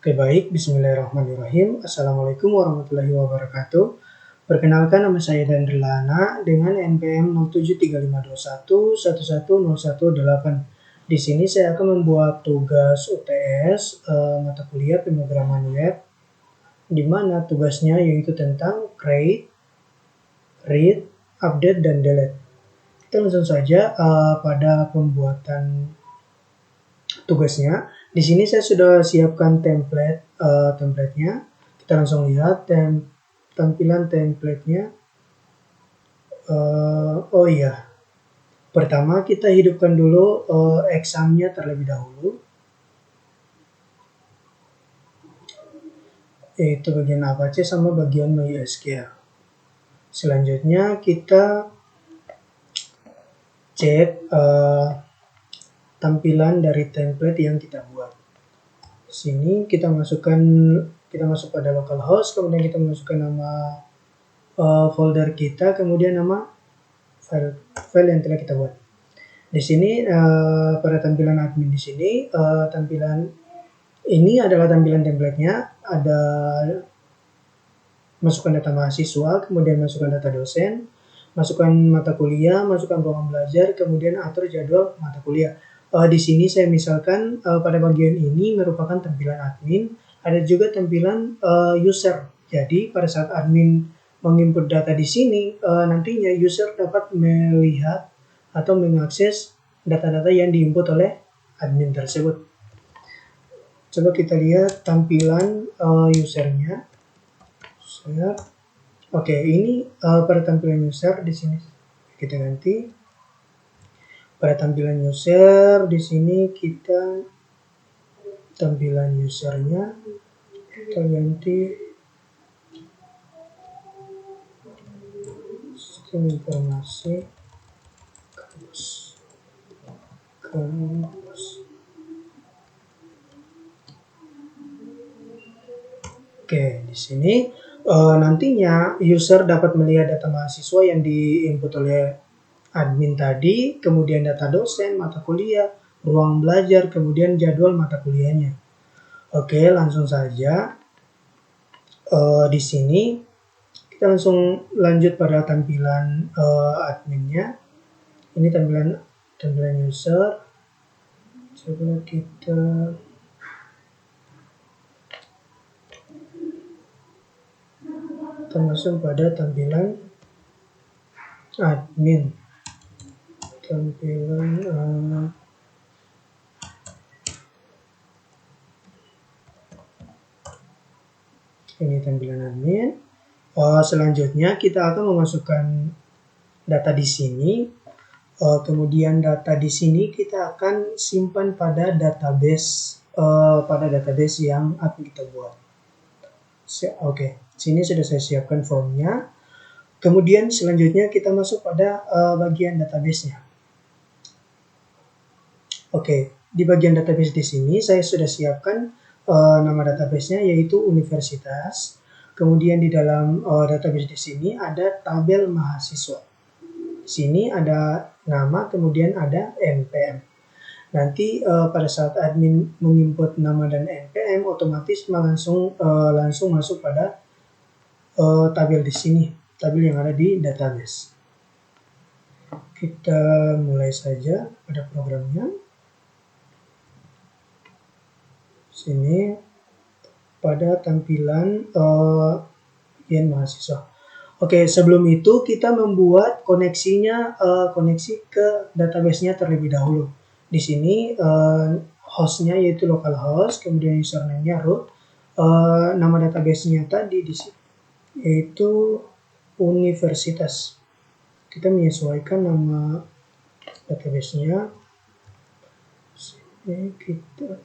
Oke baik, bismillahirrahmanirrahim. Assalamualaikum warahmatullahi wabarakatuh. Perkenalkan nama saya Dandrilana dengan NPM 073521111018. Di sini saya akan membuat tugas UTS mata kuliah pemrograman web, di mana tugasnya yaitu tentang create, read, update, dan delete. Kita langsung saja pada pembuatan tugasnya. Di sini saya sudah siapkan templatenya. Kita langsung lihat tampilan templatenya. Oh iya, pertama kita hidupkan dulu examnya terlebih dahulu, yaitu bagian Apache sama bagian MySQL. Selanjutnya kita cek tampilan dari template yang kita buat. Di sini kita masuk pada localhost, kemudian kita masukkan nama folder kita, kemudian nama file yang telah kita buat. Di sini pada tampilan admin di sini tampilan ini adalah tampilan templatenya. Ada masukkan data mahasiswa, kemudian masukkan data dosen, masukkan mata kuliah, masukkan ruangan belajar, kemudian atur jadwal mata kuliah. Di sini saya misalkan pada bagian ini merupakan tampilan admin, ada juga tampilan user. Jadi pada saat admin menginput data di sini, nantinya user dapat melihat atau mengakses data-data yang diinput oleh admin tersebut. Coba kita lihat tampilan usernya. Oke, ini pada tampilan user di sini kita ganti. Pada tampilan user di sini kita tampilan usernya kita ganti sistem informasi kampus. Oke, di sini nantinya user dapat melihat data mahasiswa yang diinput oleh admin tadi, kemudian data dosen, mata kuliah, ruang belajar, kemudian jadwal mata kuliahnya. Oke, langsung saja. Di sini kita langsung lanjut pada tampilan adminnya. Ini tampilan user. Coba kita langsung pada tampilan admin. Ini tampilan admin. Selanjutnya kita akan memasukkan data di sini. Kemudian data di sini kita akan simpan pada database yang akan kita buat. Oke, sini sudah saya siapkan formnya. Kemudian selanjutnya kita masuk pada bagian database-nya. Oke, di bagian database di sini saya sudah siapkan nama database-nya yaitu universitas. Kemudian di dalam database di sini ada tabel mahasiswa. Di sini ada nama, kemudian ada NPM. Nanti pada saat admin menginput nama dan NPM, otomatis langsung masuk pada tabel di sini, tabel yang ada di database. Kita mulai saja pada programnya. Sini pada tampilan bagian mahasiswa. Oke, sebelum itu kita membuat koneksi ke database-nya terlebih dahulu. Di sini host-nya yaitu localhost, kemudian username-nya root, nama database-nya tadi di sini yaitu universitas. Kita menyesuaikan nama database-nya. Sini kita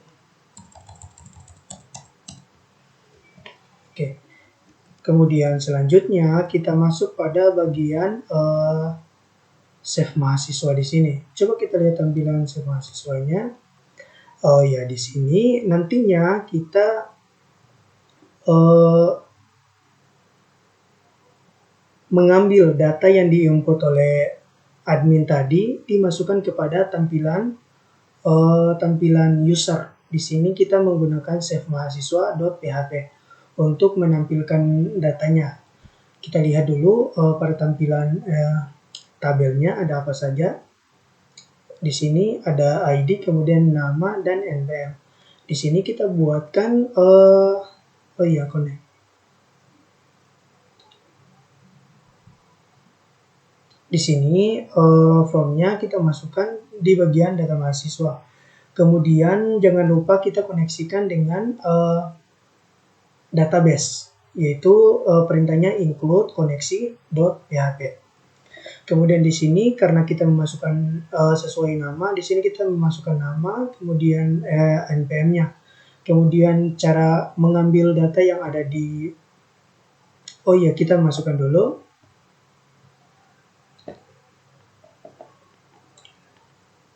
Oke. Kemudian selanjutnya kita masuk pada bagian save mahasiswa di sini. Coba kita lihat tampilan save mahasiswanya. Oh ya, di sini nantinya kita mengambil data yang diinput oleh admin tadi dimasukkan kepada tampilan user. di sini kita menggunakan save mahasiswa.php untuk menampilkan datanya. Kita lihat dulu pada tampilan tabelnya ada apa saja. Di sini ada ID, kemudian nama dan npm. Di sini kita buatkan connect. Di sini formnya kita masukkan di bagian data mahasiswa. Kemudian jangan lupa kita koneksikan dengan database, yaitu perintahnya include koneksi.php. Kemudian di sini karena kita memasukkan sesuai nama, di sini kita memasukkan nama, kemudian npm-nya. Kemudian cara mengambil data yang ada di kita masukkan dulu.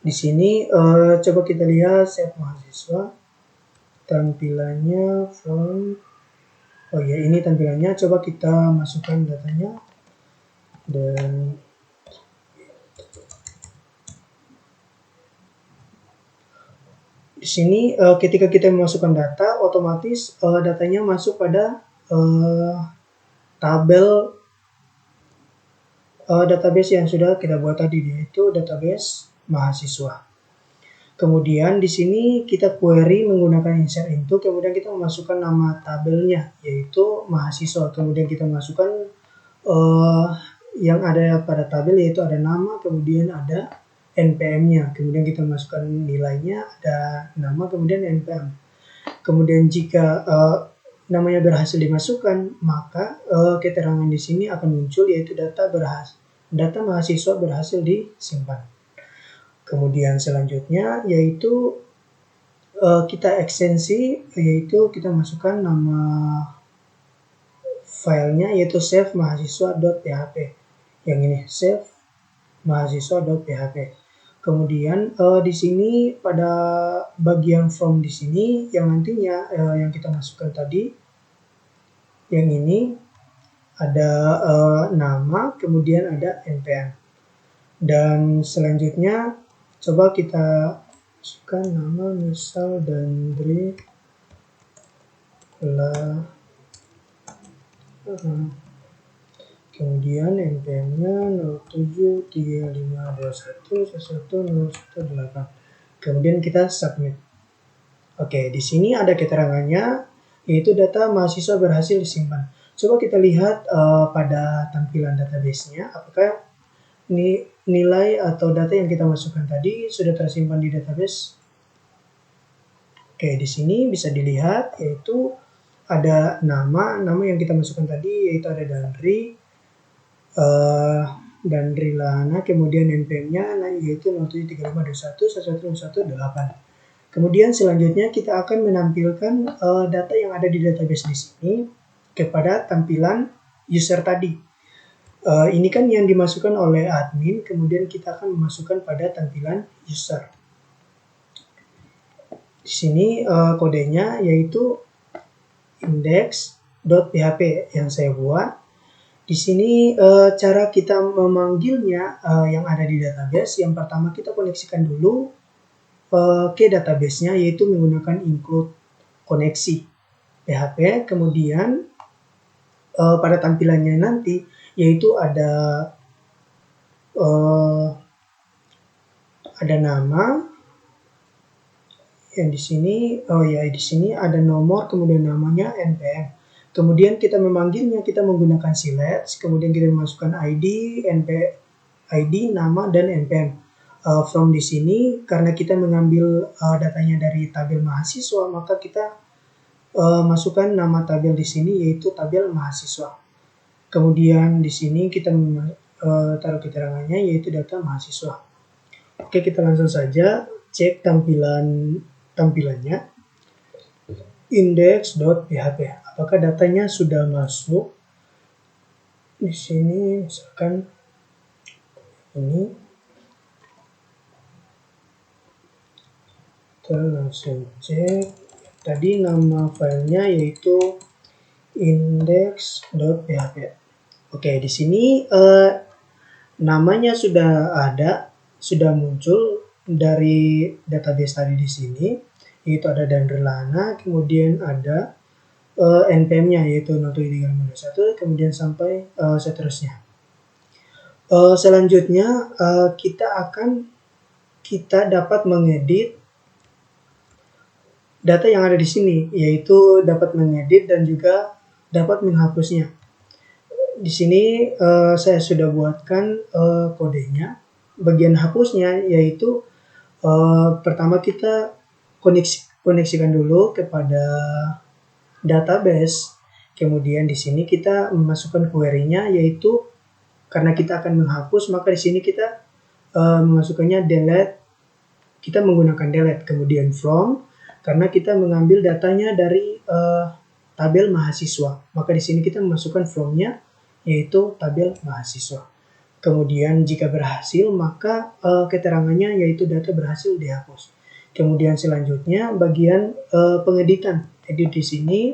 Di sini coba kita lihat save mahasiswa. Tampilannya from ini tampilannya, coba kita masukkan datanya. Dan di sini ketika kita memasukkan data, otomatis datanya masuk pada tabel database yang sudah kita buat tadi, yaitu database mahasiswa. Kemudian di sini kita query menggunakan insert into, kemudian kita memasukkan nama tabelnya, yaitu mahasiswa. Kemudian kita masukkan yang ada pada tabel, yaitu ada nama, kemudian ada npm-nya. Kemudian kita masukkan nilainya, ada nama, kemudian npm. Kemudian jika namanya berhasil dimasukkan, maka keterangan di sini akan muncul, yaitu data mahasiswa berhasil disimpan. Kemudian selanjutnya yaitu kita ekstensi, yaitu kita masukkan nama filenya, yaitu save mahasiswa.php. Yang ini save mahasiswa.php. Kemudian di sini pada bagian from di sini yang nantinya yang kita masukkan tadi, yang ini ada nama, kemudian ada npm. Dan selanjutnya coba kita masukkan nama, misal Dandri lah. Kemudian npm-nya 073521111018. Kemudian kita submit. Oke, di sini ada keterangannya, yaitu data mahasiswa berhasil disimpan. Coba kita lihat pada tampilan database-nya, apakah nilai atau data yang kita masukkan tadi sudah tersimpan di database. Oke, di sini bisa dilihat, yaitu ada nama yang kita masukkan tadi, yaitu ada Dandri Lana, kemudian npm-nya yaitu 0735211118. Kemudian selanjutnya kita akan menampilkan data yang ada di database di sini kepada tampilan user tadi. Ini kan yang dimasukkan oleh admin, kemudian kita akan memasukkan pada tampilan user. Di sini kodenya yaitu index.php yang saya buat. Di sini cara kita memanggilnya yang ada di database, yang pertama kita koneksikan dulu ke database-nya, yaitu menggunakan include koneksi PHP. Kemudian pada tampilannya nanti yaitu ada nama yang di sini, di sini ada nomor, kemudian namanya npm. Kemudian kita memanggilnya, kita menggunakan select, kemudian kita memasukkan ID, nama, dan npm. From di sini, karena kita mengambil datanya dari tabel mahasiswa, maka kita masukkan nama tabel di sini, yaitu tabel mahasiswa. Kemudian di sini kita taruh keterangannya, yaitu data mahasiswa. Oke, kita langsung saja cek tampilannya. Index.php, apakah datanya sudah masuk? Di sini misalkan ini, kita langsung cek. Tadi nama filenya yaitu index.php. Oke, di sini namanya sudah ada, sudah muncul dari database tadi di sini. yaitu ada Dandrelana, kemudian ada NPM-nya yaitu 07351, kemudian sampai seterusnya. Selanjutnya kita dapat mengedit data yang ada di sini, yaitu dapat mengedit dan juga dapat menghapusnya. Di sini saya sudah buatkan kodenya. Bagian hapusnya yaitu pertama kita koneksikan dulu kepada database. Kemudian di sini kita memasukkan query-nya, yaitu karena kita akan menghapus, maka di sini kita memasukkannya delete. Kita menggunakan delete, kemudian from, karena kita mengambil datanya dari tabel mahasiswa. Maka di sini kita memasukkan from-nya, yaitu tabel mahasiswa. Kemudian jika berhasil, maka keterangannya yaitu data berhasil dihapus. Kemudian selanjutnya bagian pengeditan. Edit di sini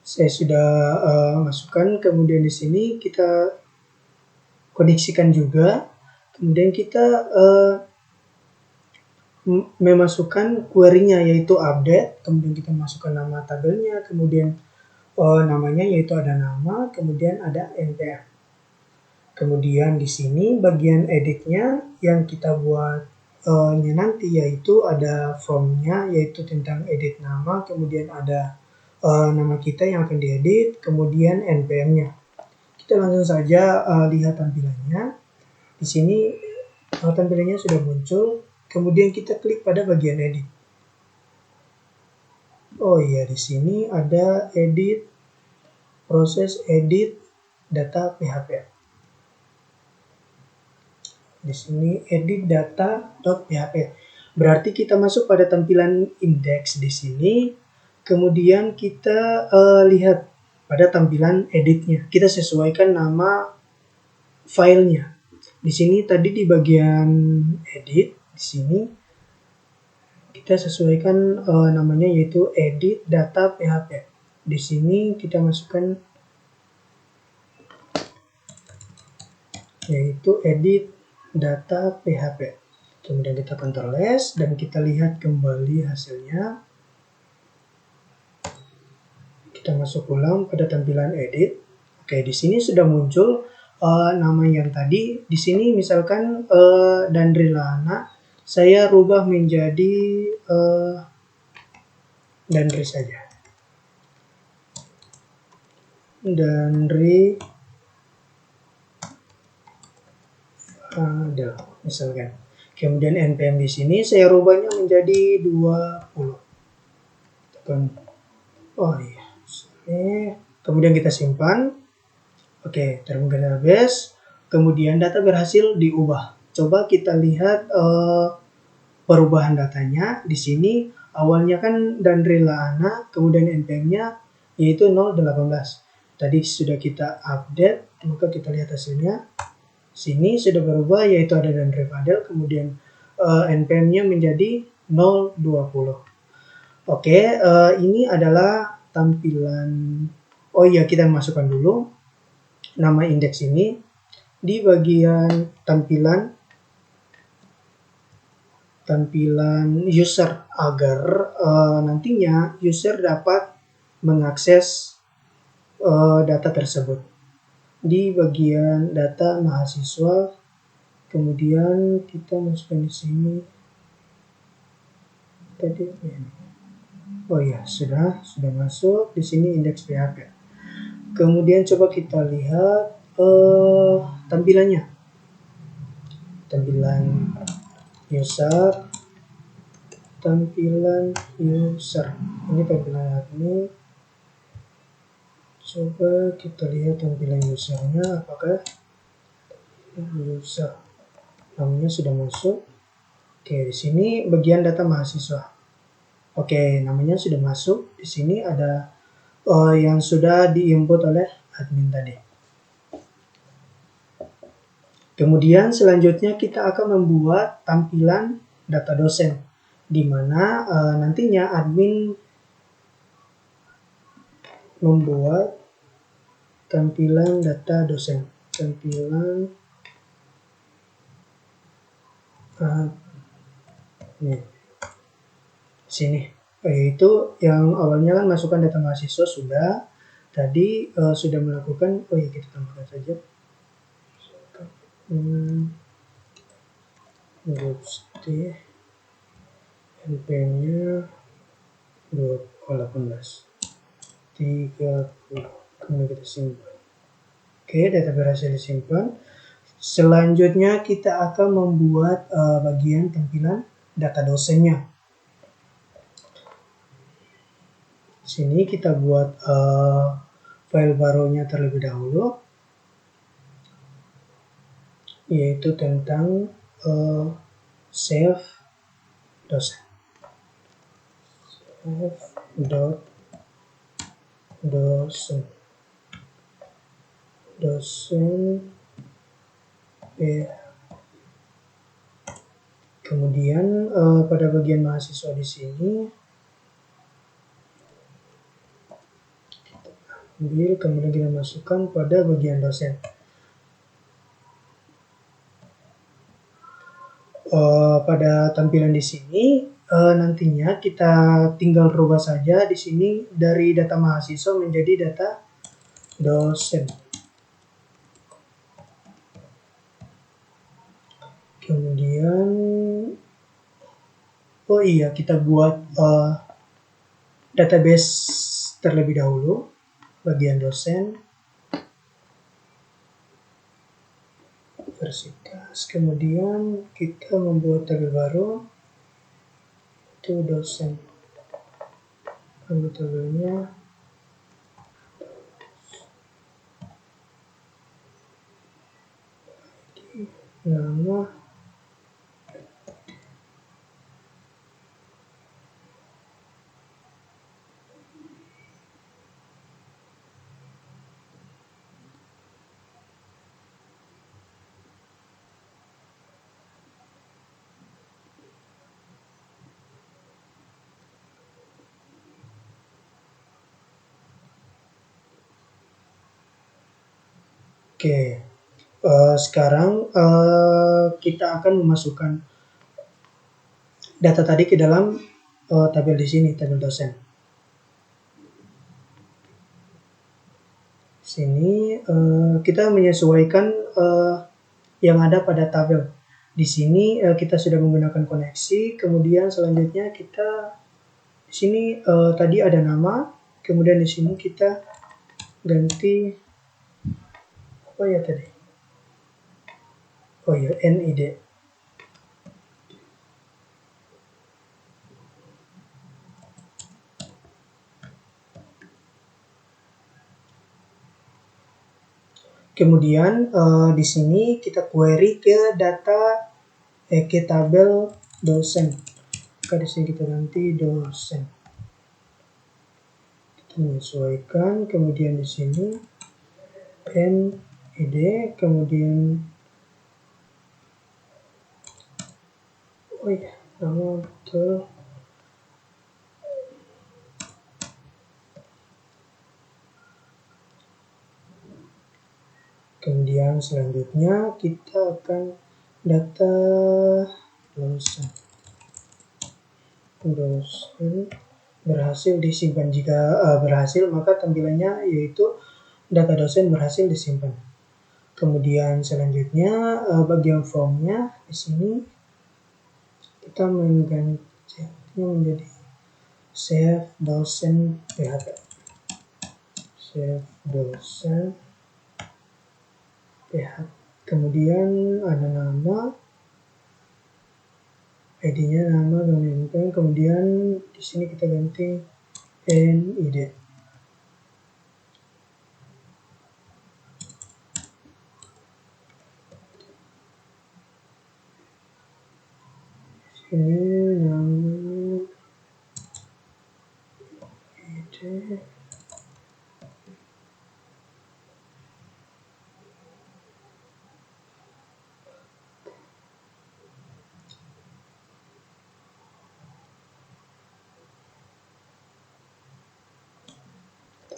saya sudah masukkan. Kemudian di sini kita koneksikan juga. Kemudian kita memasukkan query-nya yaitu update. Kemudian kita masukkan nama tabelnya. Kemudian namanya yaitu ada nama. Kemudian ada NPM. Kemudian di sini bagian editnya yang kita buat nanti yaitu ada formnya yaitu tentang edit nama, kemudian ada nama kita yang akan diedit, kemudian NPM-nya. Kita langsung saja lihat tampilannya. Di sini tampilannya sudah muncul, kemudian kita klik pada bagian edit. Oh iya, di sini ada edit, proses edit data PHP. Di sini edit data.php. Berarti kita masuk pada tampilan indeks di sini. Kemudian kita lihat pada tampilan editnya. Kita sesuaikan nama filenya. Di sini tadi di bagian edit, di sini kita sesuaikan namanya yaitu edit data PHP. Di sini kita masukkan yaitu edit data PHP. Kemudian kita Ctrl S dan kita lihat kembali hasilnya. Kita masuk ulang pada tampilan edit. Oke, di sini sudah muncul nama yang tadi. Di sini misalkan Dandrelana, saya rubah menjadi Dandri saja. Dandri ada misalkan. Kemudian NPM di sini saya rubahnya menjadi 20. Tekan. Oh iya. Kemudian kita simpan. Oke, terbuka database. Kemudian data berhasil diubah. Coba kita lihat perubahan datanya. Di sini awalnya kan Dandrelana, kemudian NPM-nya yaitu 018. Tadi sudah kita update, maka kita lihat hasilnya. Sini sudah berubah yaitu ada Dandre Fadel, kemudian NPM-nya menjadi 020. Oke, ini adalah tampilan. Oh iya, kita masukkan dulu nama indeks ini di bagian tampilan user agar nantinya user dapat mengakses data tersebut. Di bagian data mahasiswa, kemudian kita masukkan di sini. Tadi oh ya, sudah masuk di sini indeks PHP. Kemudian coba kita lihat tampilannya. Tampilan user. Ini tampilan admin. Coba kita lihat tampilan usernya, apakah user namanya sudah masuk. Oke, di sini bagian data mahasiswa. Oke, namanya sudah masuk. Di sini ada yang sudah diinput oleh admin tadi. Kemudian selanjutnya kita akan membuat tampilan data dosen, di mana nantinya admin membuat tampilan data dosen. sini, yaitu yang awalnya kan masukkan data mahasiswa sudah, tadi sudah melakukan, kita tambahkan saja, Gusti NP-nya 18 30, kemudian kita simpan. Oke, data berhasil disimpan. Selanjutnya kita akan membuat bagian tampilan data dosennya. Sini kita buat file barunya terlebih dahulu, yaitu tentang save dosen. Dosen kemudian pada bagian mahasiswa di sini kita ambil, kemudian kita masukkan pada bagian dosen. Pada tampilan di sini nantinya kita tinggal rubah saja di sini dari data mahasiswa menjadi data dosen. Kemudian kita buat database terlebih dahulu, bagian dosen, universitas, kemudian kita membuat tabel baru, itu dosen. Ambil tabelnya, nama, Oke, sekarang kita akan memasukkan data tadi ke dalam tabel di sini, tabel dosen. Sini kita menyesuaikan yang ada pada tabel. Di sini kita sudah menggunakan koneksi, kemudian selanjutnya kita di sini tadi ada nama, kemudian di sini kita ganti NID. Kemudian di sini kita query ke data ke tabel dosen. Maka di sini kita ganti dosen. Kita menyesuaikan, kemudian di sini NID, kemudian nama betul. Kemudian selanjutnya kita akan data dosen berhasil disimpan. Jika berhasil, maka tampilannya yaitu data dosen berhasil disimpan. Kemudian selanjutnya bagian formnya di sini kita menggantinya menjadi save dosen PHP. Save dosen PHP. Kemudian ada nama, ID-nya nama, kemudian di sini kita ganti NID. Ini nama ID.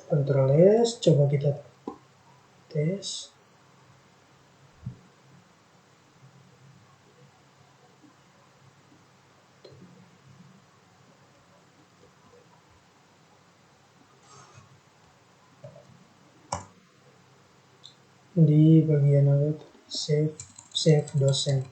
Ctrl S, coba kita tes. di bagian save dosen.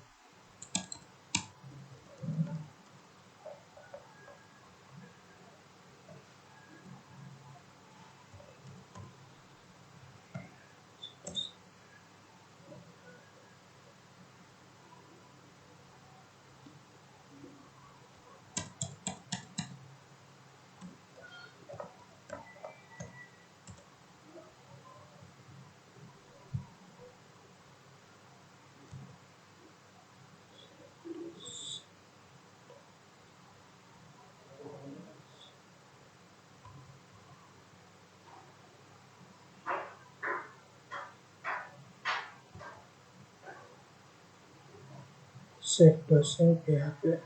Save dosen PHP.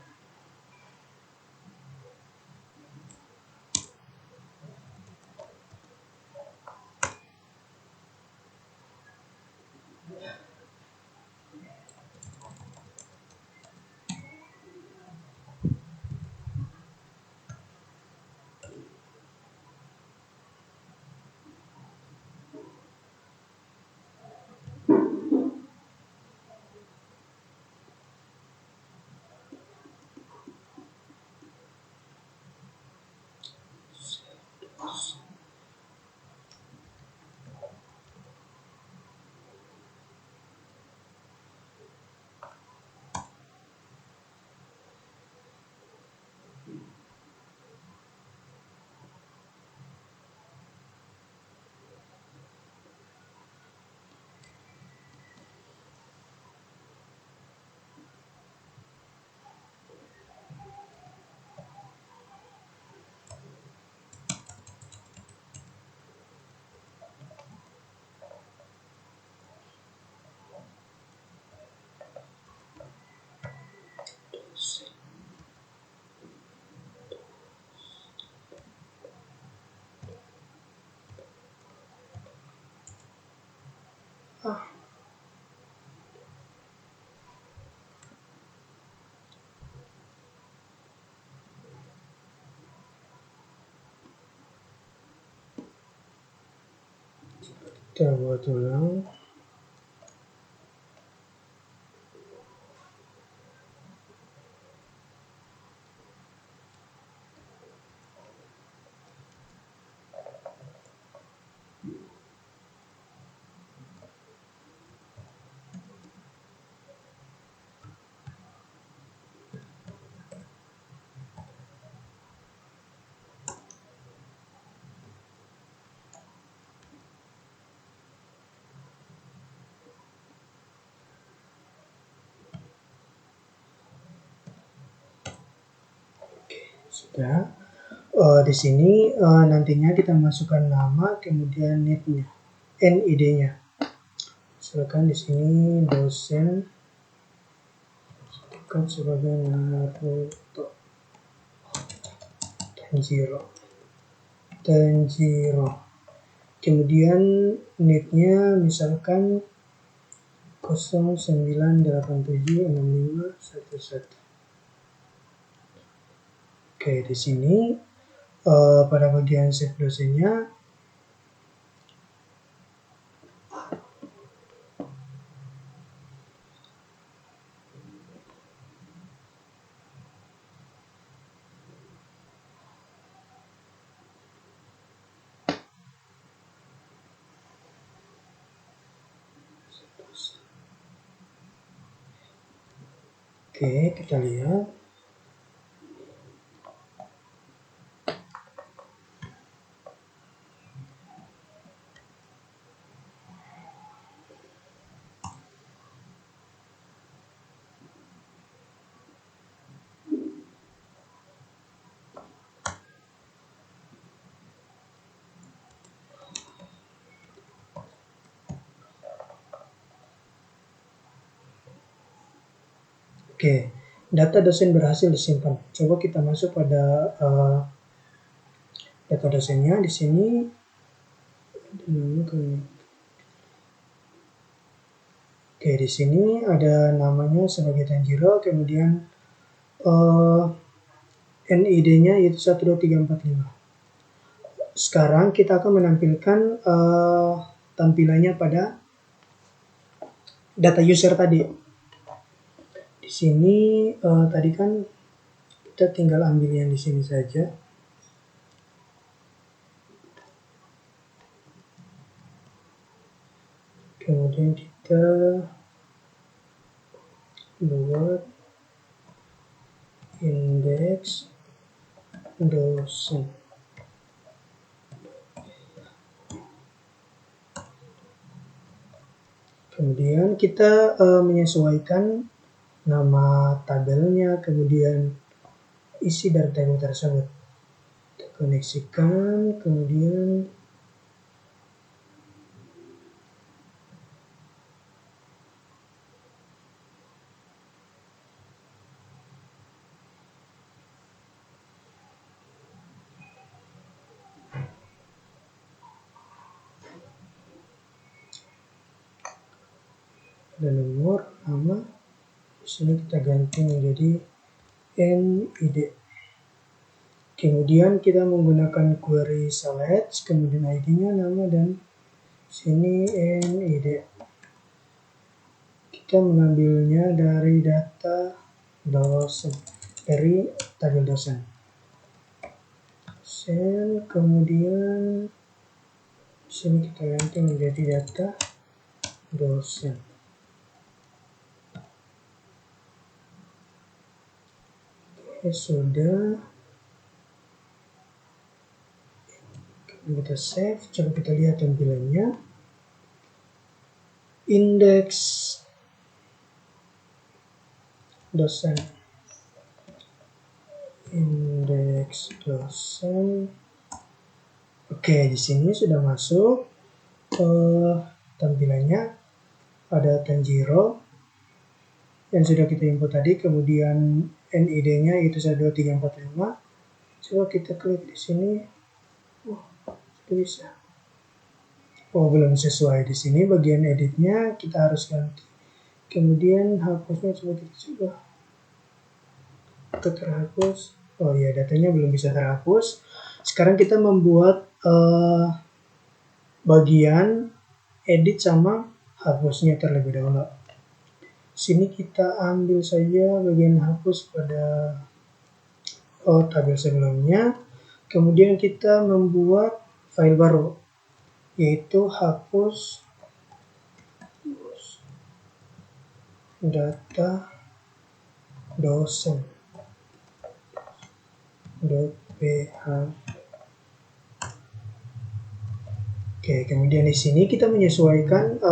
Kita buat ulang. Sudah. Di sini nantinya kita masukkan nama, kemudian NID-nya, NID-nya. Misalkan di sini dosen kan sebagai Naruto Tanjiro. Kemudian NID-nya misalkan 09876511. Oke, di sini pada bagian save dosennya oke, kita lihat. Oke, data dosen berhasil disimpan. Coba kita masuk pada data dosennya di sini. Oke, di sini ada namanya sebagai Tanjiro, kemudian NID-nya yaitu 12345. Sekarang kita akan menampilkan tampilannya pada data user tadi. Di sini tadi kan kita tinggal ambil yang di sini saja. Kemudian kita buat indeks dosen. Kemudian kita menyesuaikan nama tabelnya, kemudian isi dari tabel tersebut. Kita koneksikan, kemudian ada nomor, nama. Di sini kita ganti menjadi NID. Kemudian kita menggunakan query select, kemudian ID-nya nama dan sini NID. Kita mengambilnya dari data dosen, dari tabel dosen. Kemudian sini kita ganti menjadi data dosen. Oke, sudah. Kita save, coba kita lihat tampilannya. Indeks dosen. Indeks dosen. Oke, di sini sudah masuk. Tampilannya ada Tanjiro yang sudah kita input tadi, kemudian NID-nya itu 12345. Coba kita klik di sini. Bisa. Belum sesuai di sini bagian editnya, kita harus ganti. Kemudian hapusnya coba kita coba. Terhapus. Oh ya, datanya belum bisa terhapus. Sekarang kita membuat bagian edit sama hapusnya terlebih dahulu. Sini kita ambil saja bagian hapus pada tabel sebelumnya. Kemudian kita membuat file baru, yaitu hapus data dosen .php. Oke, kemudian di sini kita menyesuaikan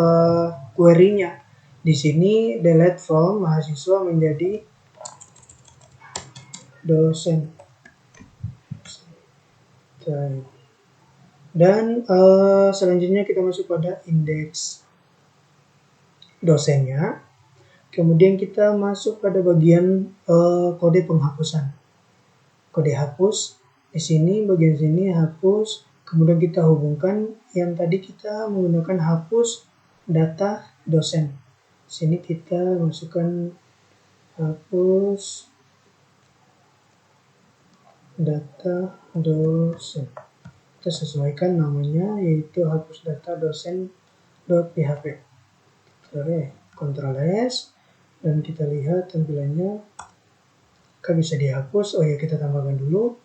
query-nya. Di sini delete from mahasiswa menjadi dosen. Dan selanjutnya kita masuk pada indeks dosennya. Kemudian kita masuk pada bagian kode penghapusan. Kode hapus. Di sini bagian sini hapus. Kemudian kita hubungkan yang tadi kita menggunakan hapus data dosen. Sini kita masukkan hapus data dosen. Kita sesuaikan namanya, yaitu hapus data dosen.php. Oke, Ctrl S dan kita lihat tampilannya. Kan bisa dihapus. Oh ya, kita tambahkan dulu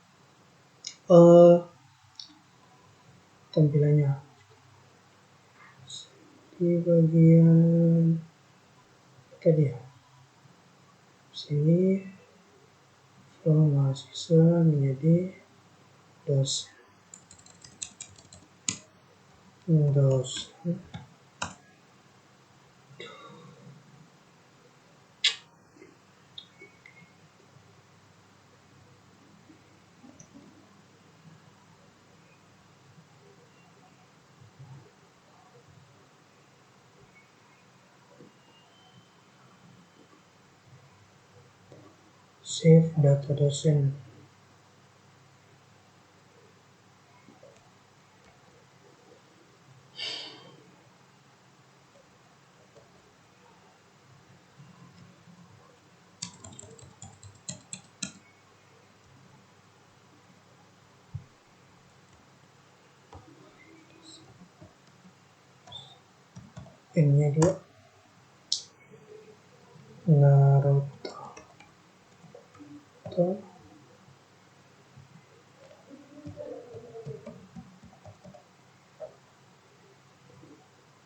tampilannya di bagian tadi ya. Sini from mahasiswa menjadi dosen. Save data dosen. N-nya 2. Naruto.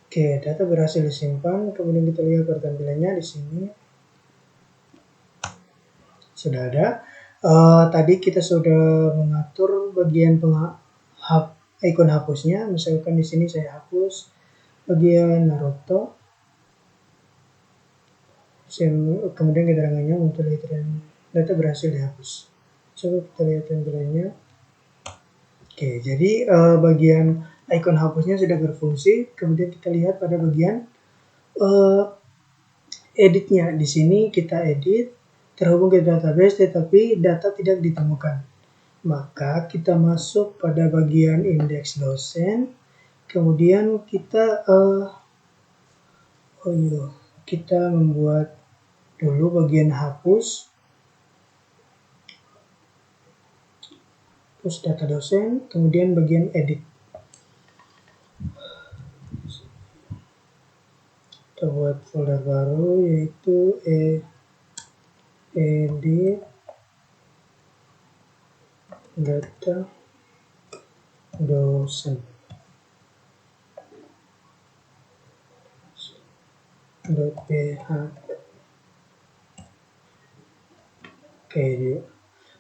Oke, data berhasil disimpan. Kemudian kita lihat pertampilannya di sini. Sudah ada. Tadi kita sudah mengatur bagian ikon hapusnya. Misalkan di sini saya hapus bagian Naruto. Kemudian keterangannya untuk data berhasil dihapus. Coba kita lihat tampilannya. Oke, jadi bagian ikon hapusnya sudah berfungsi. Kemudian kita lihat pada bagian editnya. Di sini kita edit terhubung ke database, tetapi data tidak ditemukan. Maka kita masuk pada bagian indeks dosen. Kemudian kita kita membuat dulu bagian hapus data dosen, kemudian bagian edit. Kita buat folder baru yaitu edit data dosen. .php. Oke,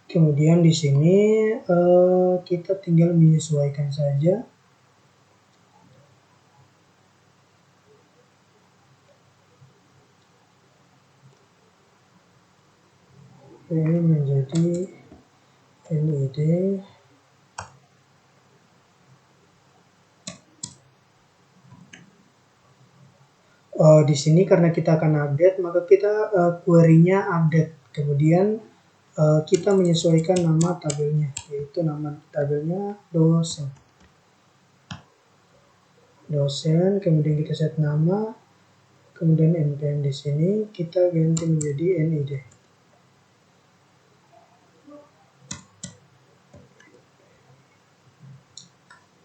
kemudian di sini kita tinggal menyesuaikan saja. Ini menjadi NID. Di sini karena kita akan update, maka kita query-nya update. Kemudian kita menyesuaikan nama tabelnya, yaitu nama tabelnya dosen. Kemudian kita set nama, kemudian npm di sini kita ganti menjadi NID.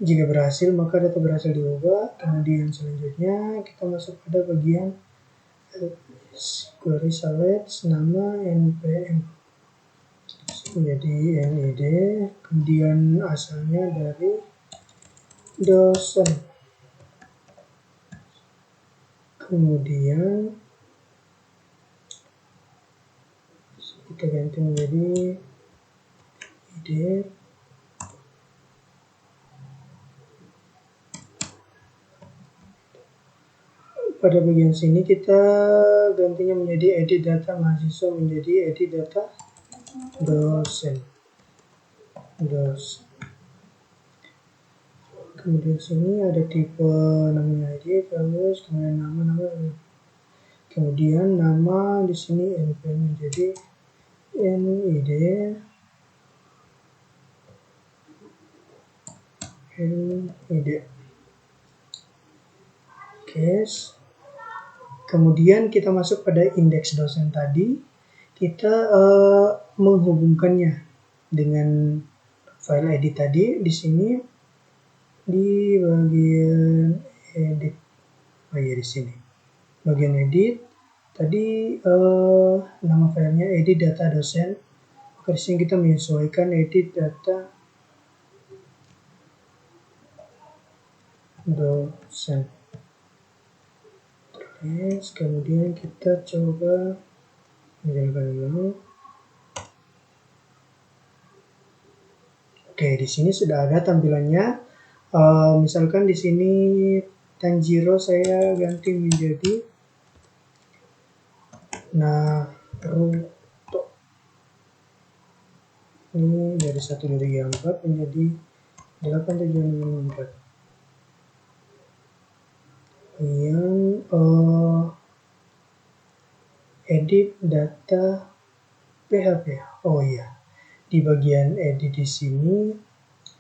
Jika berhasil, maka data berhasil diubah. Kemudian selanjutnya kita masuk pada bagian query select nama npm menjadi NID, kemudian asalnya dari dosen, kemudian kita ganti menjadi ID. Pada bagian sini kita gantinya menjadi edit data mahasiswa menjadi edit data dosen. Kemudian sini ada tipe namanya ID, terus kemudian nama. Kemudian nama di sini npm menjadi NID. Case. Kemudian kita masuk pada indeks dosen tadi, kita menghubungkannya dengan file edit tadi. Di sini di bagian edit, di sini bagian edit tadi nama filenya edit data dosen. Di sini kita menyesuaikan edit data dosen. Terus kemudian kita coba menjalankan dulu. Oke, di sini sudah ada tampilannya. Misalkan di sini Tanjiro saya ganti menjadi Naruto. Ini dari 1.4 menjadi 8.764. Yang edit data PHP. Oh iya, di bagian edit di sini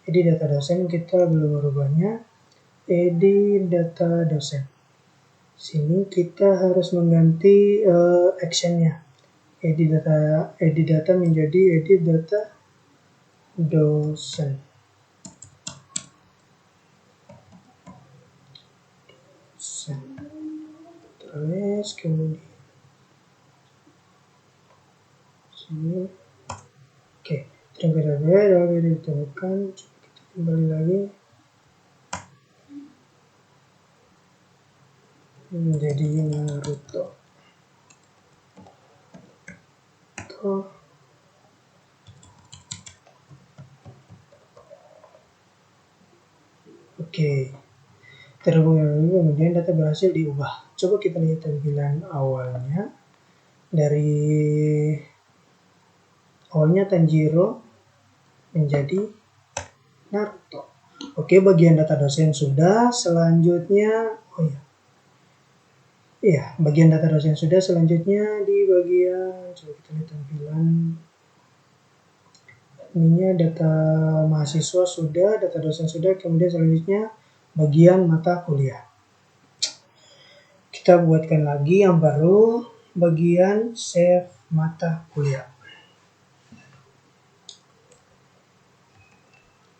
edit data dosen kita belum merubahnya. Edit data dosen. Sini kita harus mengganti actionnya. Edit data menjadi edit data dosen. Terus kemudian Lalu ditemukan, kita kembali lagi menjadi Naruto. Oke. Terhubung kemudian data berhasil diubah. Coba kita lihat tampilan awalnya. Dari awalnya Tanjiro menjadi Naruto. Oke, bagian data dosen sudah. Selanjutnya, bagian data dosen sudah. Selanjutnya di bagian, coba kita lihat tampilan. Ininya data mahasiswa sudah, data dosen sudah. Kemudian selanjutnya bagian mata kuliah. Kita buatkan lagi yang baru, bagian save mata kuliah.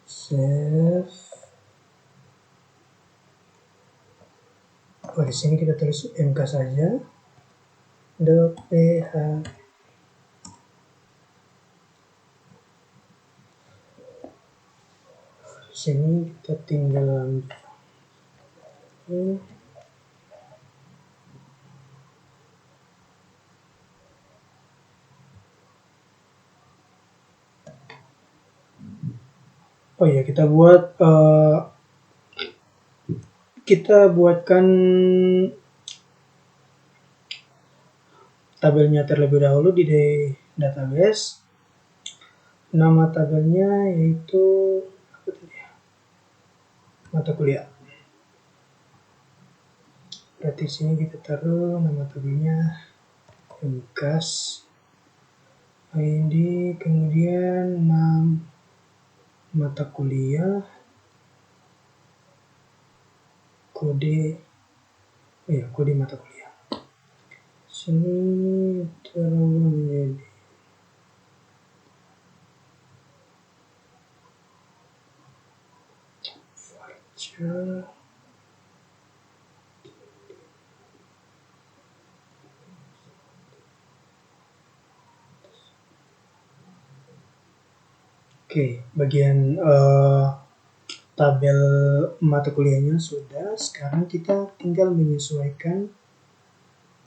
Save. Di sini kita tulis MK saja. .ph. Di sini kita tinggal ambil. Kita buatkan tabelnya terlebih dahulu di database. Nama tabelnya yaitu mata kuliah. Berarti sini kita taruh nama tabelnya MKAS ID, kemudian mata kuliah, kode mata kuliah. Sini taruh menjadi Varcha. Oke, bagian tabel mata kuliahnya sudah. Sekarang kita tinggal menyesuaikan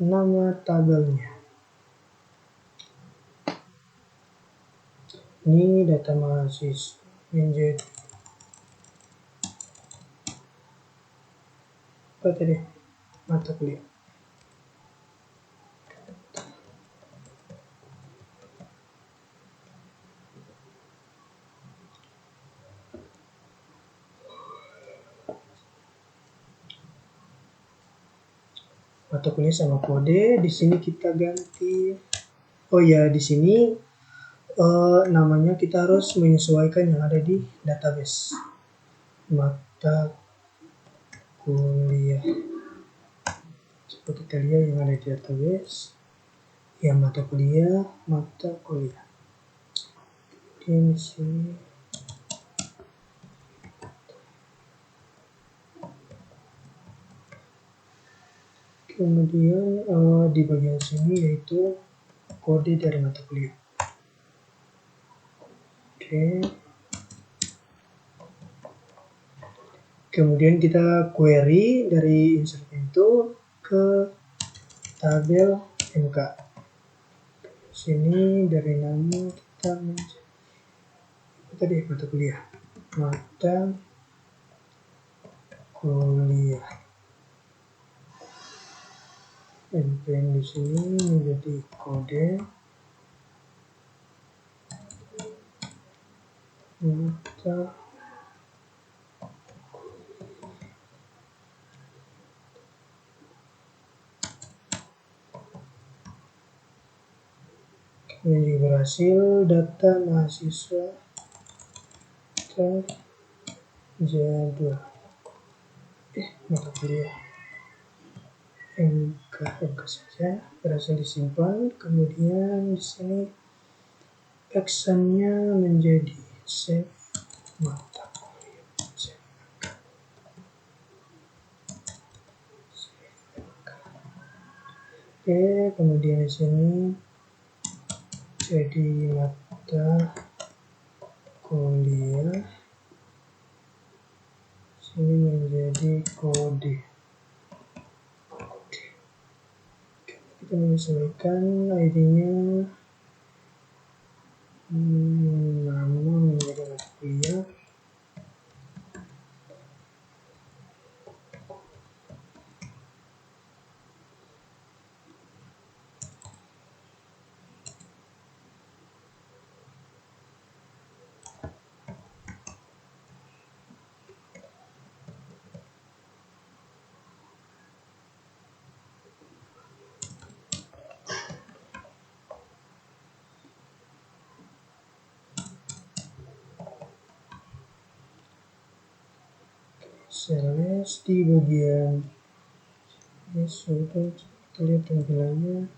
nama tabelnya. Ini data mahasiswa menjadi mata kuliah. Mata kuliah sama kode. Di sini kita ganti. Di sini namanya kita harus menyesuaikan yang ada di database. Mata kuliah. Coba kita lihat yang ada di database. Ya, mata kuliah. Kemudian di sini di bagian sini yaitu kode dari mata kuliah. Kemudian kita query dari insert itu ke tabel MK. Sini dari nama kita mata kuliah. NPM di sini menjadi kode mata ini berhasil. Data mahasiswa terjadwal mata kuliah MK saja berhasil disimpan. Kemudian di sini actionnya menjadi save mata kuliah. Kemudian di sini jadi mata menjadi kode. Kita menyesuaikan ID-nya, nama menjadi mata kuliah. Sales di bagian ini sudah kita lihat tampilannya,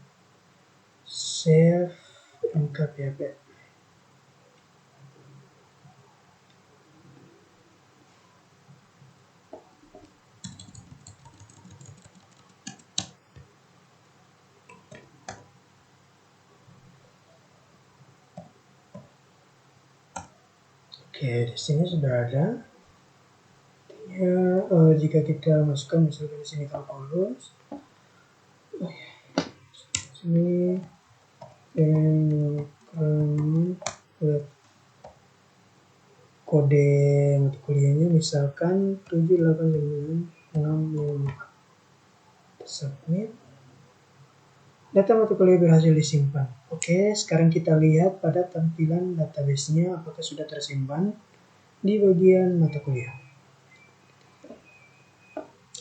save NKPHP. Oke, di sini sudah ada. Ya, jika kita masukkan misalkan di sini kalkulus, sini kode mata kuliahnya misalkan 7896554. Submit. Data mata kuliah berhasil disimpan. Oke, sekarang kita lihat pada tampilan database-nya apakah sudah tersimpan di bagian mata kuliah.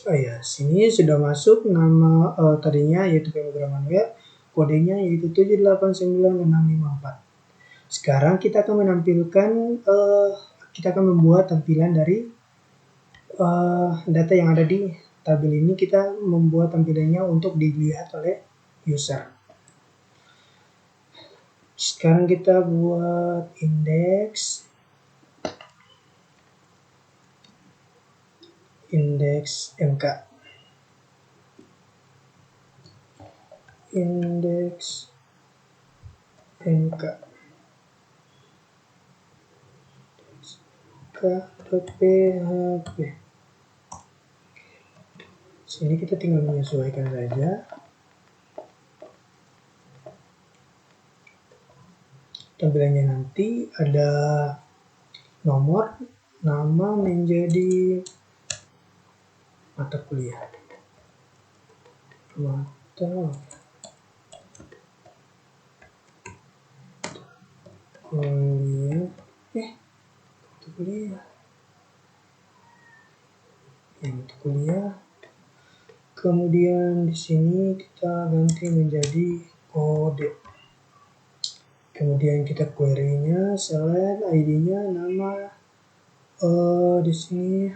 Oh ya, sini sudah masuk nama tadinya yaitu pemrograman web, kodenya yaitu 7896554. Sekarang kita akan menampilkan, kita akan membuat tampilan dari data yang ada di tabel ini. Kita membuat tampilannya untuk dilihat oleh user. Sekarang kita buat indeks MK. Indeks MK. .php. Sini kita tinggal menyesuaikan saja. Tampilannya nanti ada nomor, nama menjadi mata kuliah. Mata kuliah. Mata kuliah. Mata kuliah. Kemudian di sini kita ganti menjadi kode. Kemudian kita query-nya, select ID-nya, nama, di sini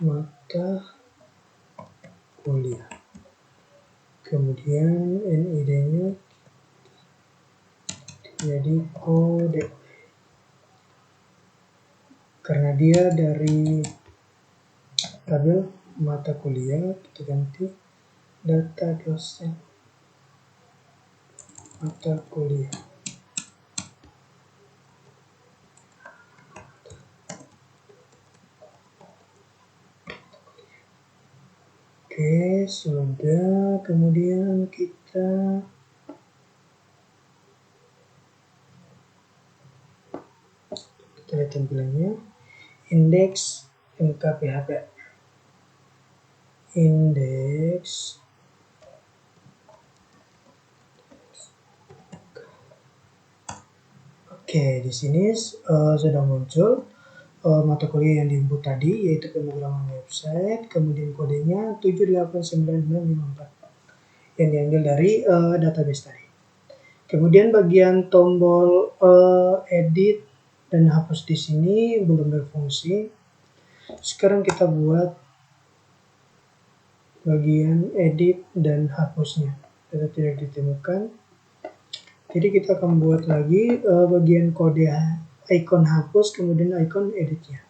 mata kuliah. Kemudian NID-nya jadi kode. Karena dia dari tabel mata kuliah, kita ganti data dosen mata kuliah. Oke, sudah. Kemudian kita lihat tampilannya. Indeks MKPHP. Indeks Oke, di sini sudah muncul mata kuliah yang di-input tadi, yaitu pemrograman website, kemudian kodenya 7896554 yang diambil dari database tadi. Kemudian bagian tombol edit dan hapus di sini belum berfungsi. Sekarang kita buat bagian edit dan hapusnya. Data tidak ditemukan. Jadi kita akan buat lagi bagian kode icon hapus, kemudian icon editnya.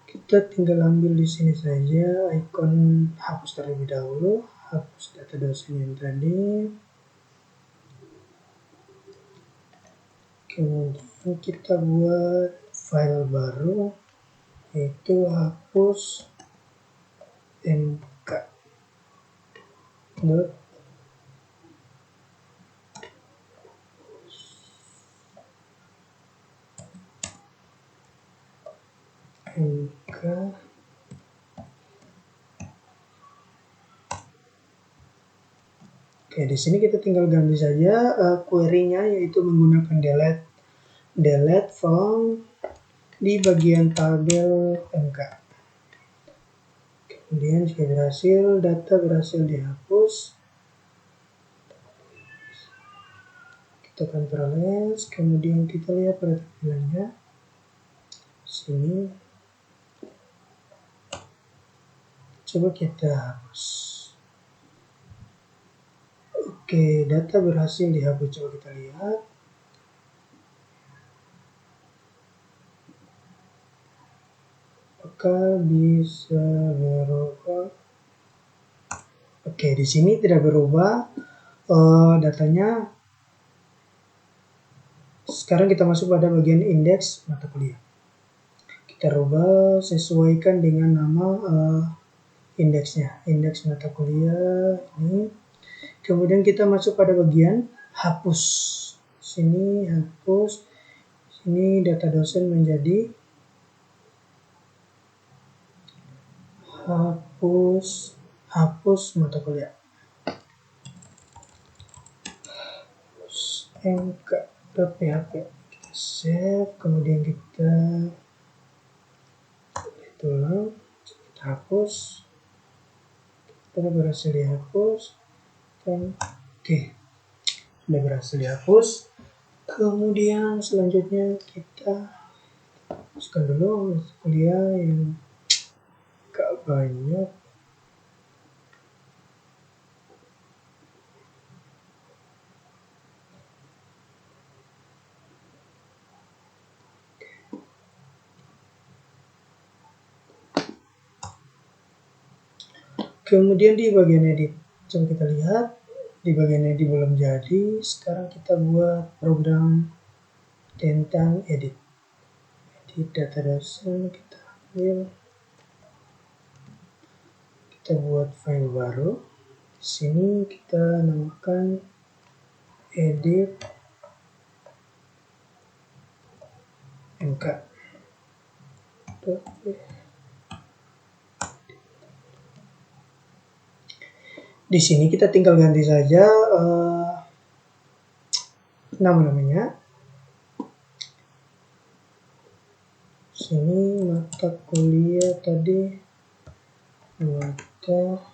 Kita tinggal ambil di sini saja icon hapus terlebih dahulu, hapus data dosen yang tadi. Kemudian kita buat file baru, yaitu hapus mk. mk. Oke, di sini kita tinggal ganti saja query-nya, yaitu menggunakan delete from di bagian tabel mk. Kemudian jika berhasil, data berhasil dihapus. Kita Ctrl S, kemudian kita lihat pada tampilannya. Sini. Coba kita hapus. Oke, data berhasil dihapus. Coba kita lihat. Apakah bisa berubah? Oke, di sini tidak berubah datanya. Sekarang kita masuk pada bagian indeks mata kuliah. Kita rubah, sesuaikan dengan nama indeksnya, indeks mata kuliah ini. Kemudian kita masuk pada bagian hapus. Sini hapus. Sini data dosen menjadi hapus mata kuliah. Hapus mk.php. Kita save, kemudian kita ulang, kita hapus. Kita berhasil dihapus. Oke, sudah berhasil dihapus. Kemudian selanjutnya kita hapuskan dulu mata kuliah yang gak banyak. Kemudian di bagian edit, coba kita lihat di bagian edit belum jadi. Sekarang kita buat program tentang edit data dosen. Kita ambil, kita buat file baru. Di sini kita namakan edit mk. Di sini kita tinggal ganti saja namanya. Sini mata kuliah tadi mata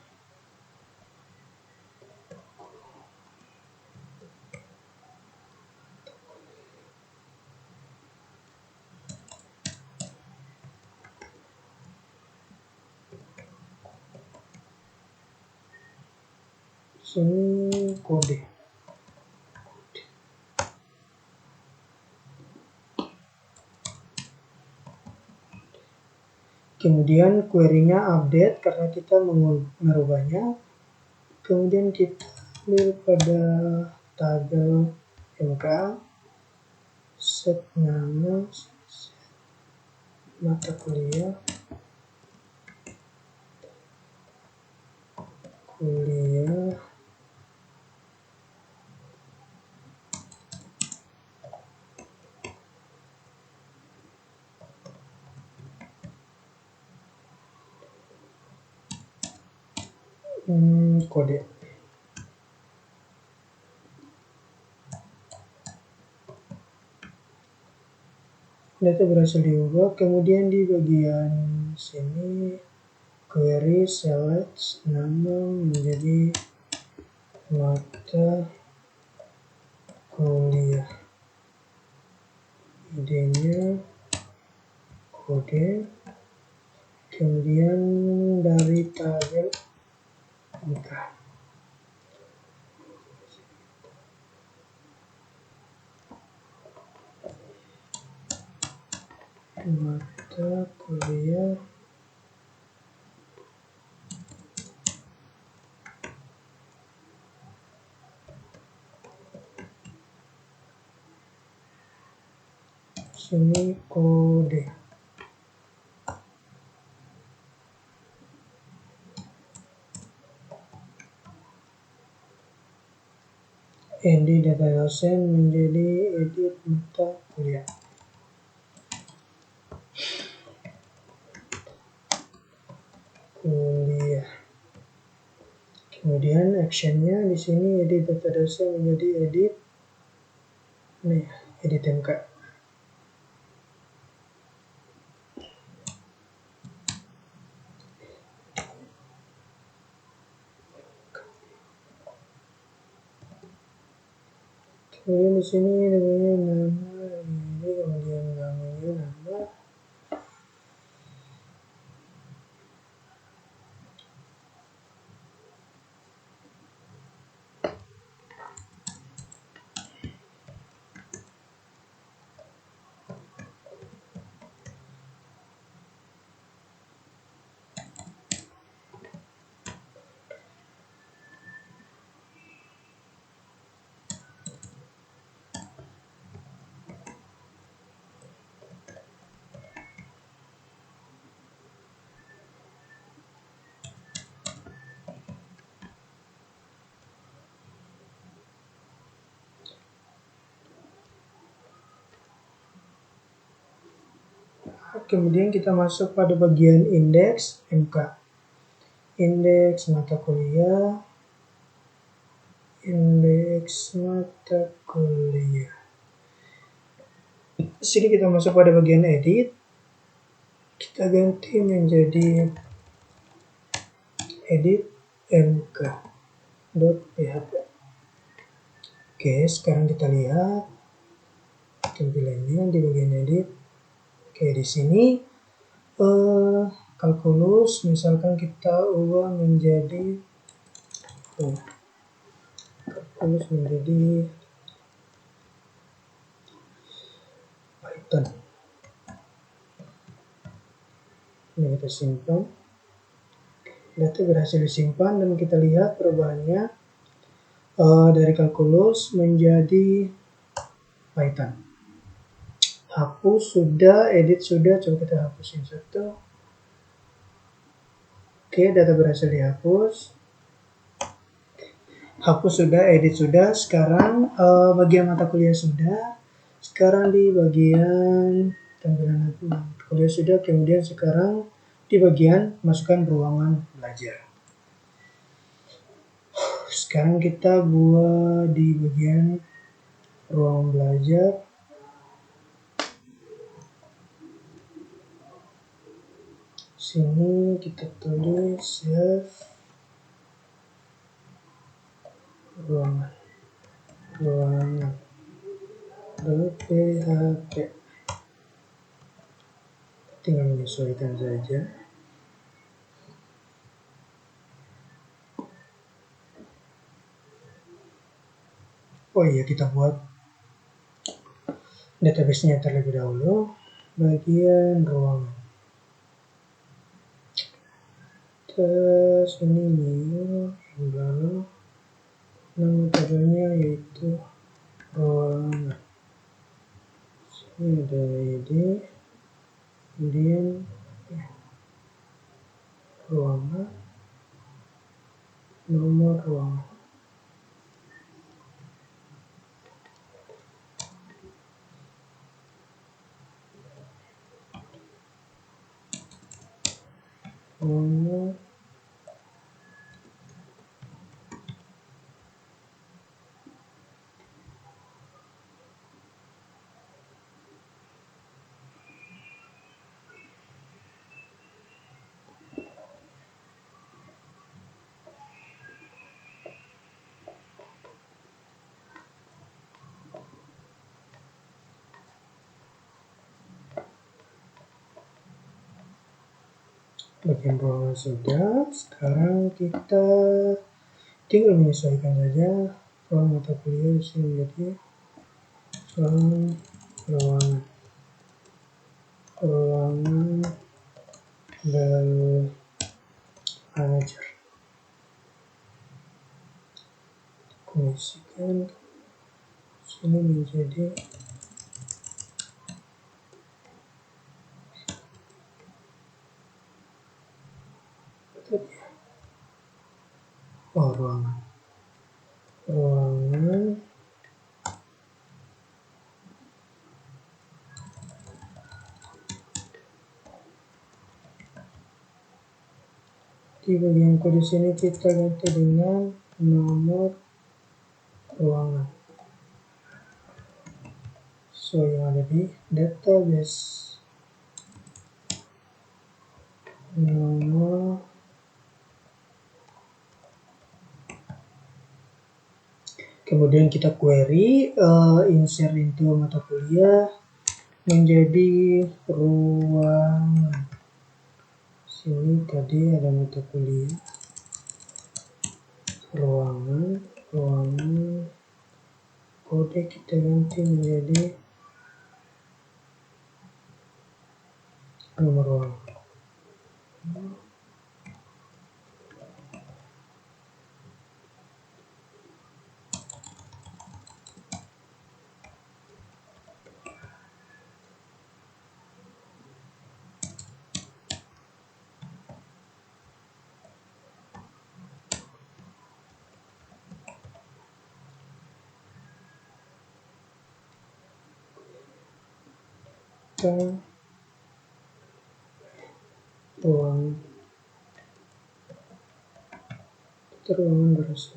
sini kode. Kemudian query-nya update karena kita merubahnya. Kemudian kita ambil pada tabel mk, set nama, set mata kuliah, kode. Data berhasil diubah. Kemudian di bagian sini query select nama menjadi mata kuliah, idenya kode. Kemudian dari tabel mk, mata kuliah sini kode. Edit data dosen menjadi edit mata kuliah. Kemudian actionnya di sini edit data dosen menjadi edit edit MK. Kemudian di sini namanya nama ini, kemudian namanya nama. Kemudian kita masuk pada bagian indeks MK. Indeks mata kuliah. Indeks mata kuliah. Di sini kita masuk pada bagian edit. Kita ganti menjadi edit mk.php. Oke, sekarang kita lihat tampilannya di bagian edit. Oke, di sini kalkulus misalkan kita ubah menjadi kalkulus menjadi Python. Ini kita simpan. Data berhasil disimpan dan kita lihat perubahannya dari kalkulus menjadi Python. Hapus sudah, edit sudah, coba kita hapusin satu. Oke, data berhasil dihapus. Hapus sudah, edit sudah. Sekarang bagian mata kuliah sudah. Sekarang di bagian tampilan mata kuliah sudah. Kemudian sekarang di bagian masukkan ruangan belajar. Sekarang kita buat di bagian ruangan belajar. Sini kita tulis save ruangan .php. Tinggal menyesuaikan saja. Oh iya, kita buat database-nya terlebih dahulu. Bagian ruangan. Terus ini new, yang lalu nama tabelnya yaitu ruangan. Sini ada ID, kemudian ruangan, nomor ruangan. Nomor bagian ruangan sudah. Sekarang kita tinggal menyesuaikan saja ruang mata kuliah di sini menjadi ruangan belajar. Kondisikan sini menjadi ruangan. Di bagian kode sini kita ganti dengan nomor ruangan. So yang ada di database nomor. Kemudian kita query insert into mata kuliah menjadi ruangan. Sini tadi ada mata kuliah ruangan, kode kita ganti menjadi nomor ruangan.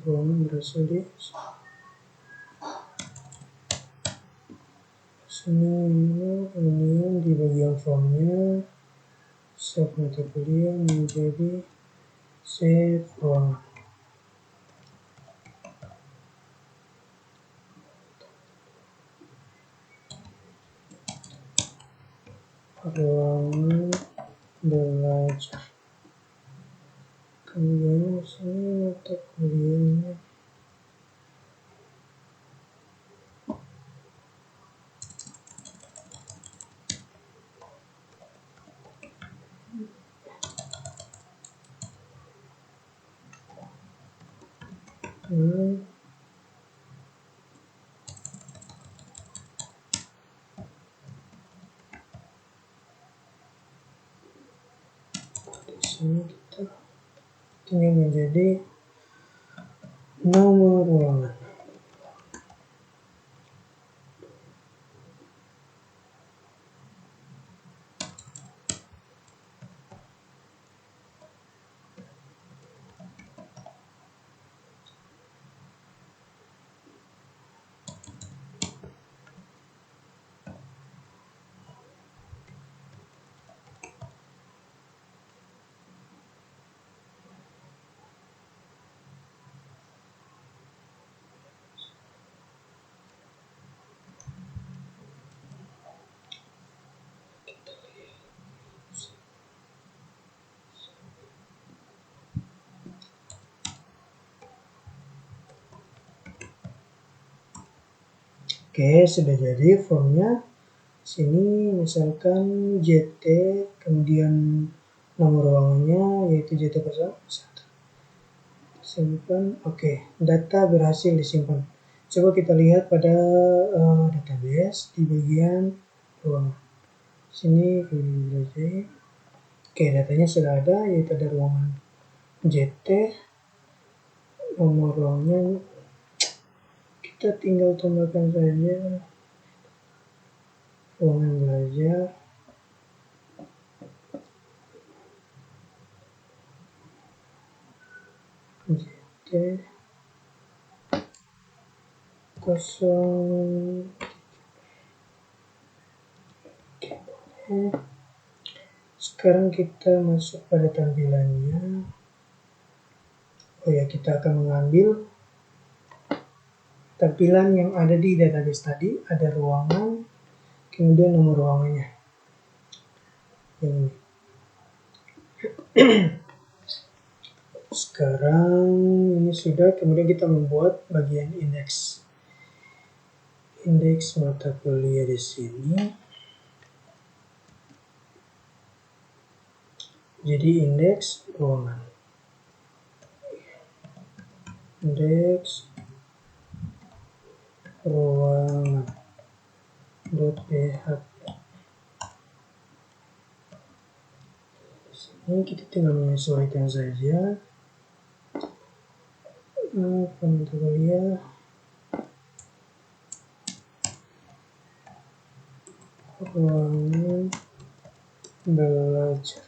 Ruangan berasal di sini. Kemudian di bagian formnya save mata kuliah menjadi save ruangan. Ruangan belajar. Kemudian sini mata kuliahnya. Di sini kita tinggal menjadi nomor ruangan. Oke, sudah jadi formnya. Sini misalkan JT, kemudian nomor ruangannya yaitu JT 1. Simpan. Oke, data berhasil disimpan. Coba kita lihat pada database di bagian ruangan. Sini belajar. Oke, datanya sudah ada, yaitu ada ruangan JT, nomor ruangannya. Kita tinggal tambahkan saja ruangan belajar. JT 0. Oke. Sekarang kita masuk pada tampilannya. Oh ya, kita akan mengambil tampilan yang ada di database tadi. Ada ruangan, kemudian nomor ruangannya. Ini. Sekarang ini sudah, kemudian kita membuat bagian indeks. Indeks mata kuliah di sini. Jadi indeks ruangan. Indeks ruangan .php. Ini kita tinggal menyesuaikan saja. mata kuliah ruangan belajar.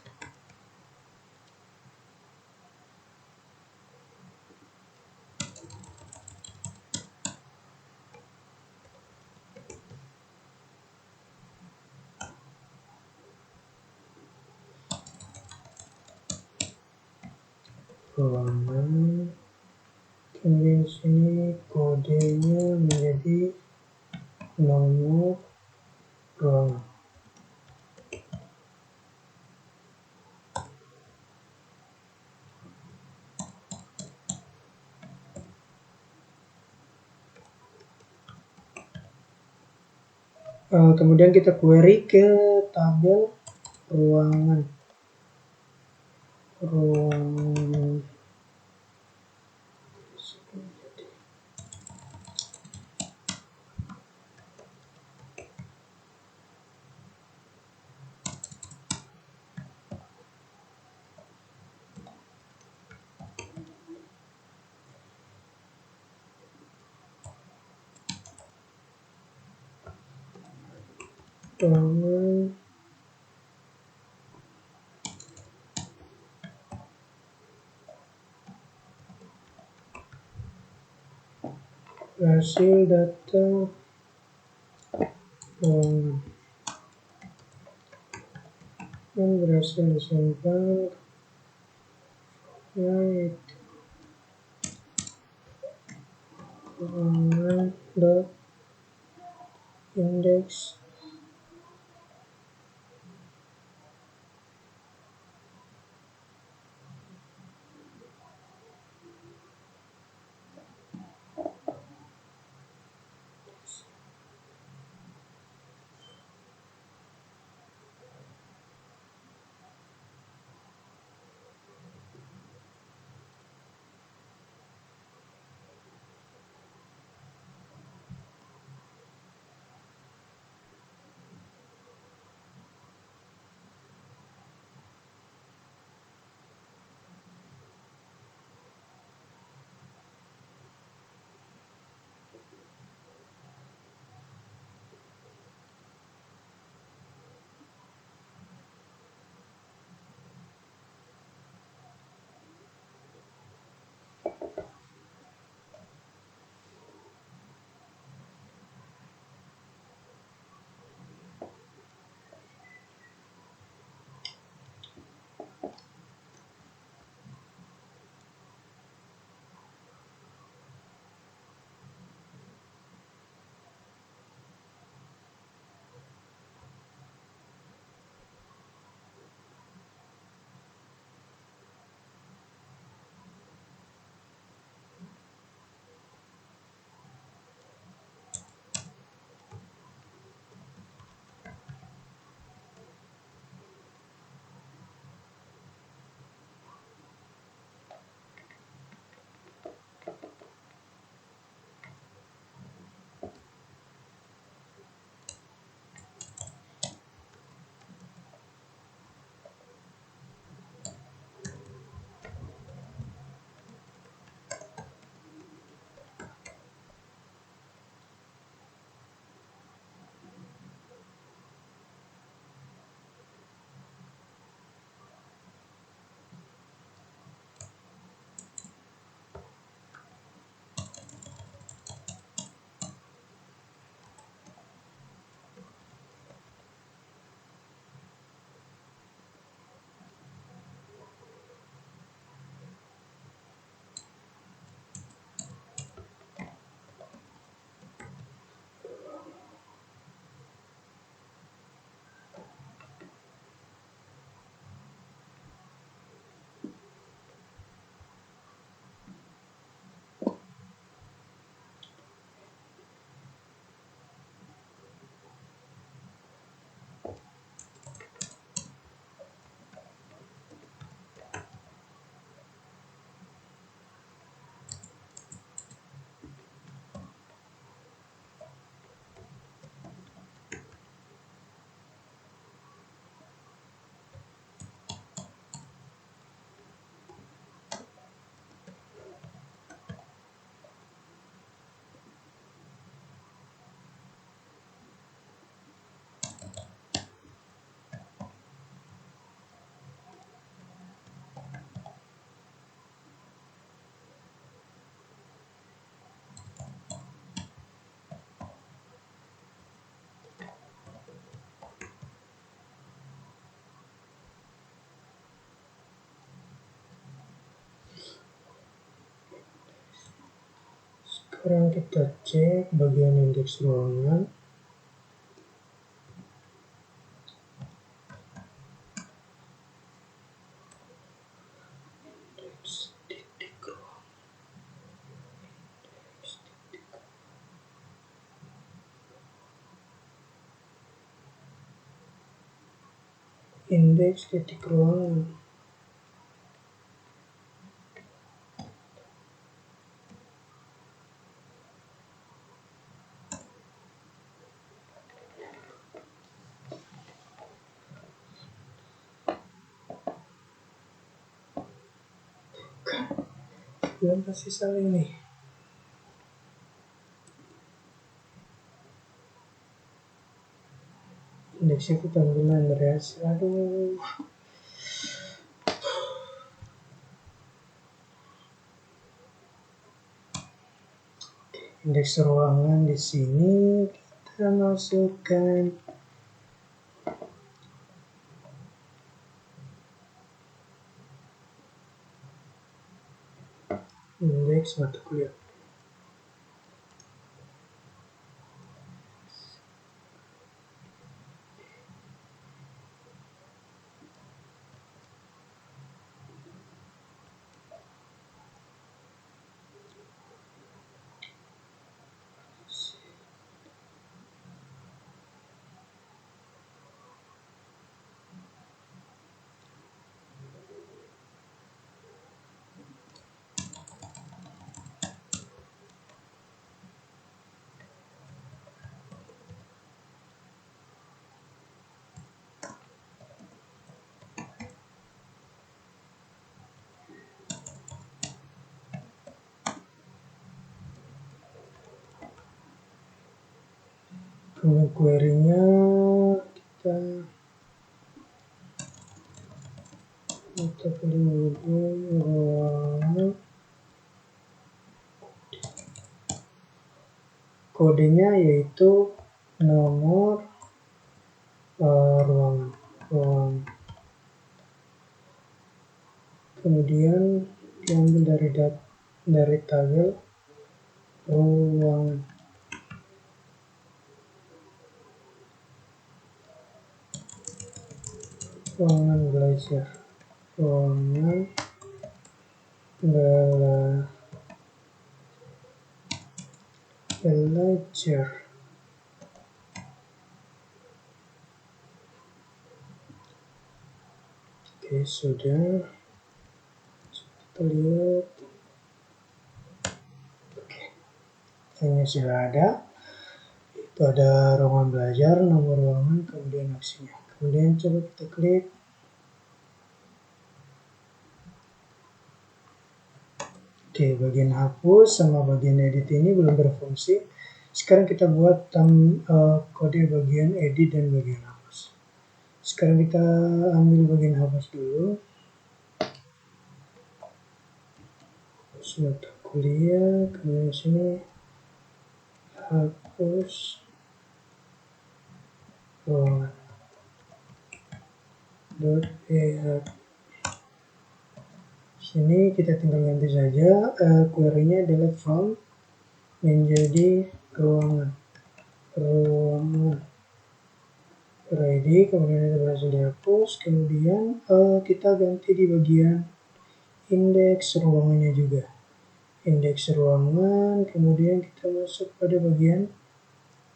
Ruangan, kemudian sini kodenya menjadi nomor ruangan. Kemudian kita query ke tabel ruangan. Ruangan hasil data ruangan yang berhasil disimpan yaitu ruangan dot index Sekarang kita cek bagian indeks ruangan. Indeks titik ruangan. Belum pasti salah ini. Indeksnya itu tampilan dari hasil. Aduh. Indeks ruangan di sini kita masukkan indeks mata kuliah. Untuk query-nya kita ruangan. Kodenya yaitu nomor ruangan. Kemudian diambil dari tabel ruangan. Ruangan belajar. Ruangan belajar. Oke, sudah. Kita lihat. Oke, ini sudah ada. Itu ada ruangan belajar, nomor ruangan, kemudian aksinya. Kemudian coba kita klik. Oke, bagian hapus sama bagian edit ini belum berfungsi. Sekarang kita buat kode bagian edit dan bagian hapus. Sekarang kita ambil bagian hapus dulu. Hapus mata kuliah, kemudian sini hapus ruangan. Sini kita tinggal ganti saja query-nya delete from menjadi ruangan ID, kemudian itu berhasil dihapus. Kemudian kita ganti di bagian indeks ruangannya juga, indeks ruangan. Kemudian kita masuk pada bagian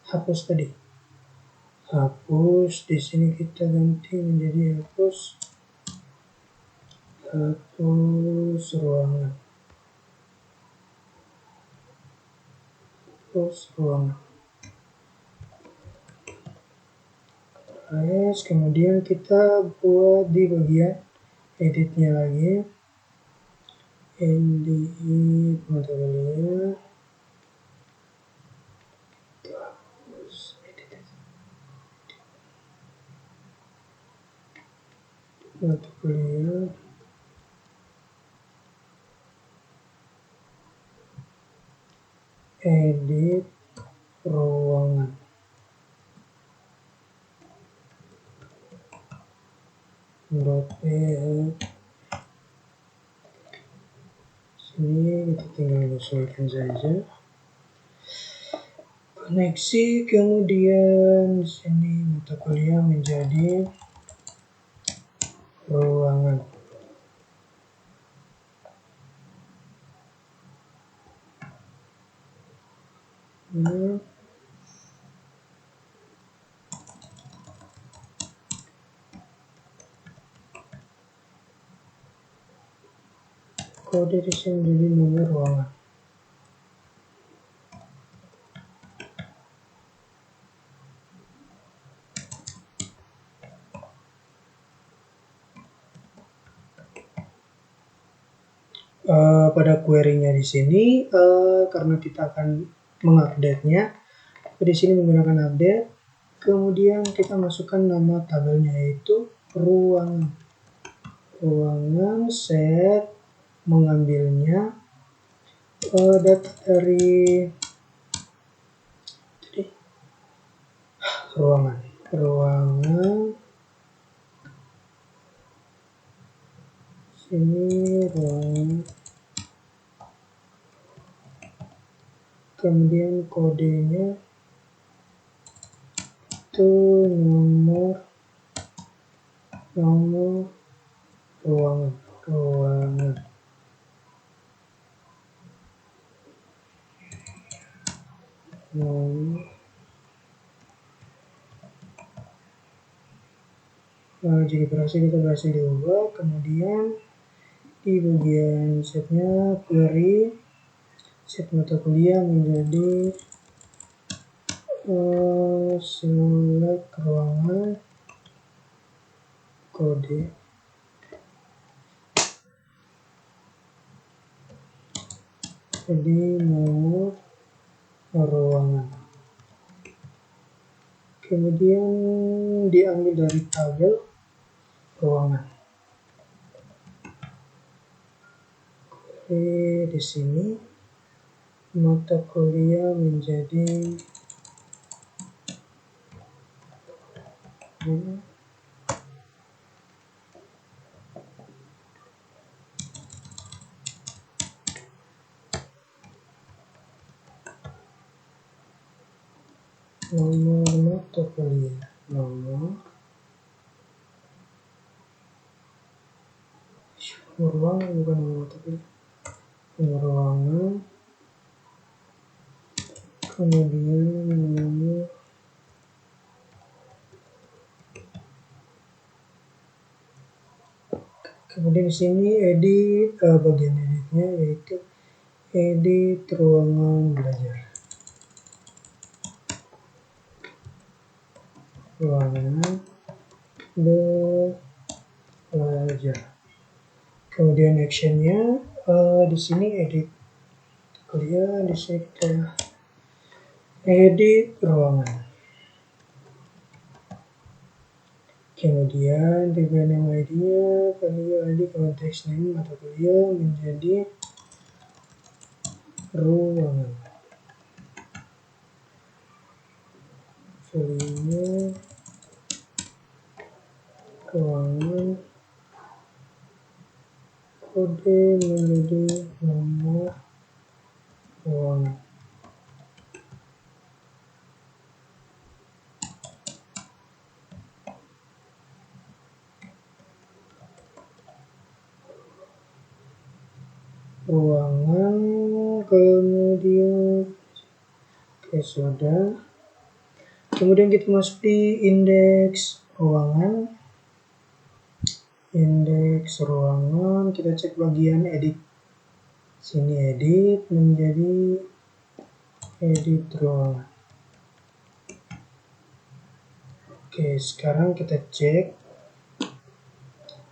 hapus tadi. Hapus di sini kita ganti menjadi hapus ruangan. Kemudian kita buat di bagian editnya lagi. Edit mata kuliah. Mata kuliah. Edit ruangan. Sini kita tinggal menyesuaikan saja. koneksi, kemudian di sini mata kuliah menjadi ruangan. Kode di sini jadi nomor ruangan. Pada query-nya di sini, karena kita akan mengupdate-nya, di sini menggunakan update, kemudian kita masukkan nama tabelnya yaitu ruangan. Ruangan set mengambilnya data dari ruangan sini ruangan, kemudian kodenya itu nomor ruangan. Jika berhasil, kita berhasil diubah. Kemudian di bagian setnya query set mata kuliah menjadi select ruangan kode jadi nomor ruangan, kemudian diambil dari tabel ruangan. Di sini mata kuliah menjadi nomor mata kuliah, nomor ruangan, bukan nomor mata kuliah, nomor ruangan, kemudian nomor kemudian di sini edit, bagian editnya yaitu edit ruangan belajar. Kemudian actionnya di sini edit kuliah, di sini kita edit ruangan. Kemudian tipe nama ID-nya, value ID konteks name mata kuliah menjadi ruangan. Value-nya ruangan, kode menjadi nomor ruangan. Ruangan, kemudian sudah. Kemudian kita masuk di indeks ruangan. Indeks ruangan, kita cek bagian edit. Sini edit menjadi edit ruangan. Oke, sekarang kita cek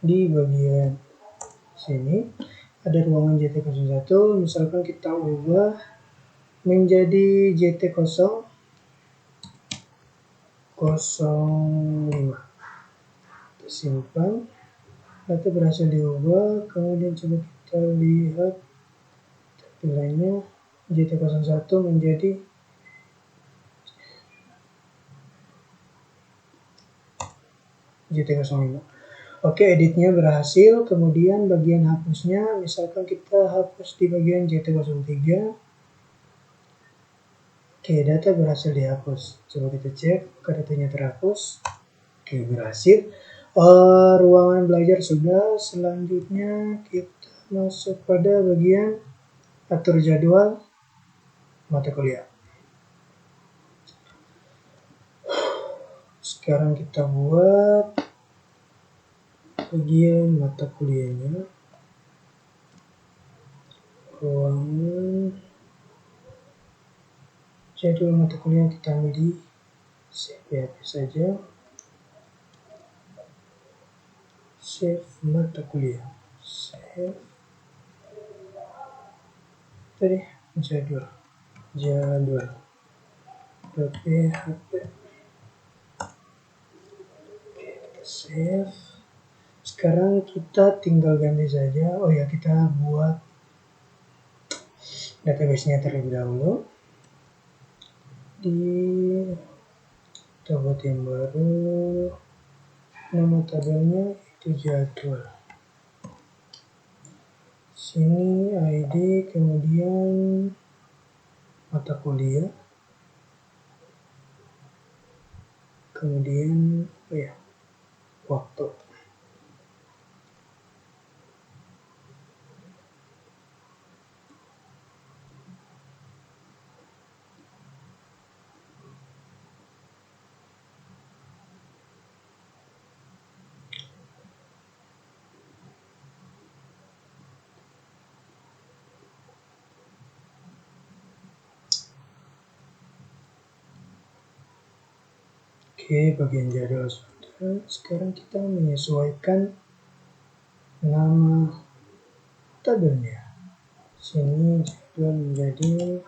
di bagian sini ada ruangan JT01, misalkan kita ubah menjadi JT005. Kita simpan, data berhasil diubah, kemudian coba kita lihat tampilannya JT01 menjadi JT05. Oke, editnya berhasil. Kemudian bagian hapusnya, misalkan kita hapus di bagian JT03. Oke, data berhasil dihapus. Coba kita cek apakah datanya terhapus. Oke, berhasil. Ruangan belajar sudah. Selanjutnya kita masuk pada bagian atur jadwal mata kuliah. Sekarang kita buat bagian mata kuliahnya. Ruangan jadwal mata kuliah kita ambil di CPHP saja. Save mata kuliah. Save. Tadi jadwal. .php. Oke, kita save. Sekarang kita tinggal ganti saja. Oh ya, kita buat database-nya terlebih dahulu. Kita buat yang baru. Nama tabelnya itu jadwal. Sini ID, kemudian mata kuliah, kemudian waktu. Oke, bagian jadwal sudah. Sekarang kita menyesuaikan nama tabelnya. Sini jadwal menjadi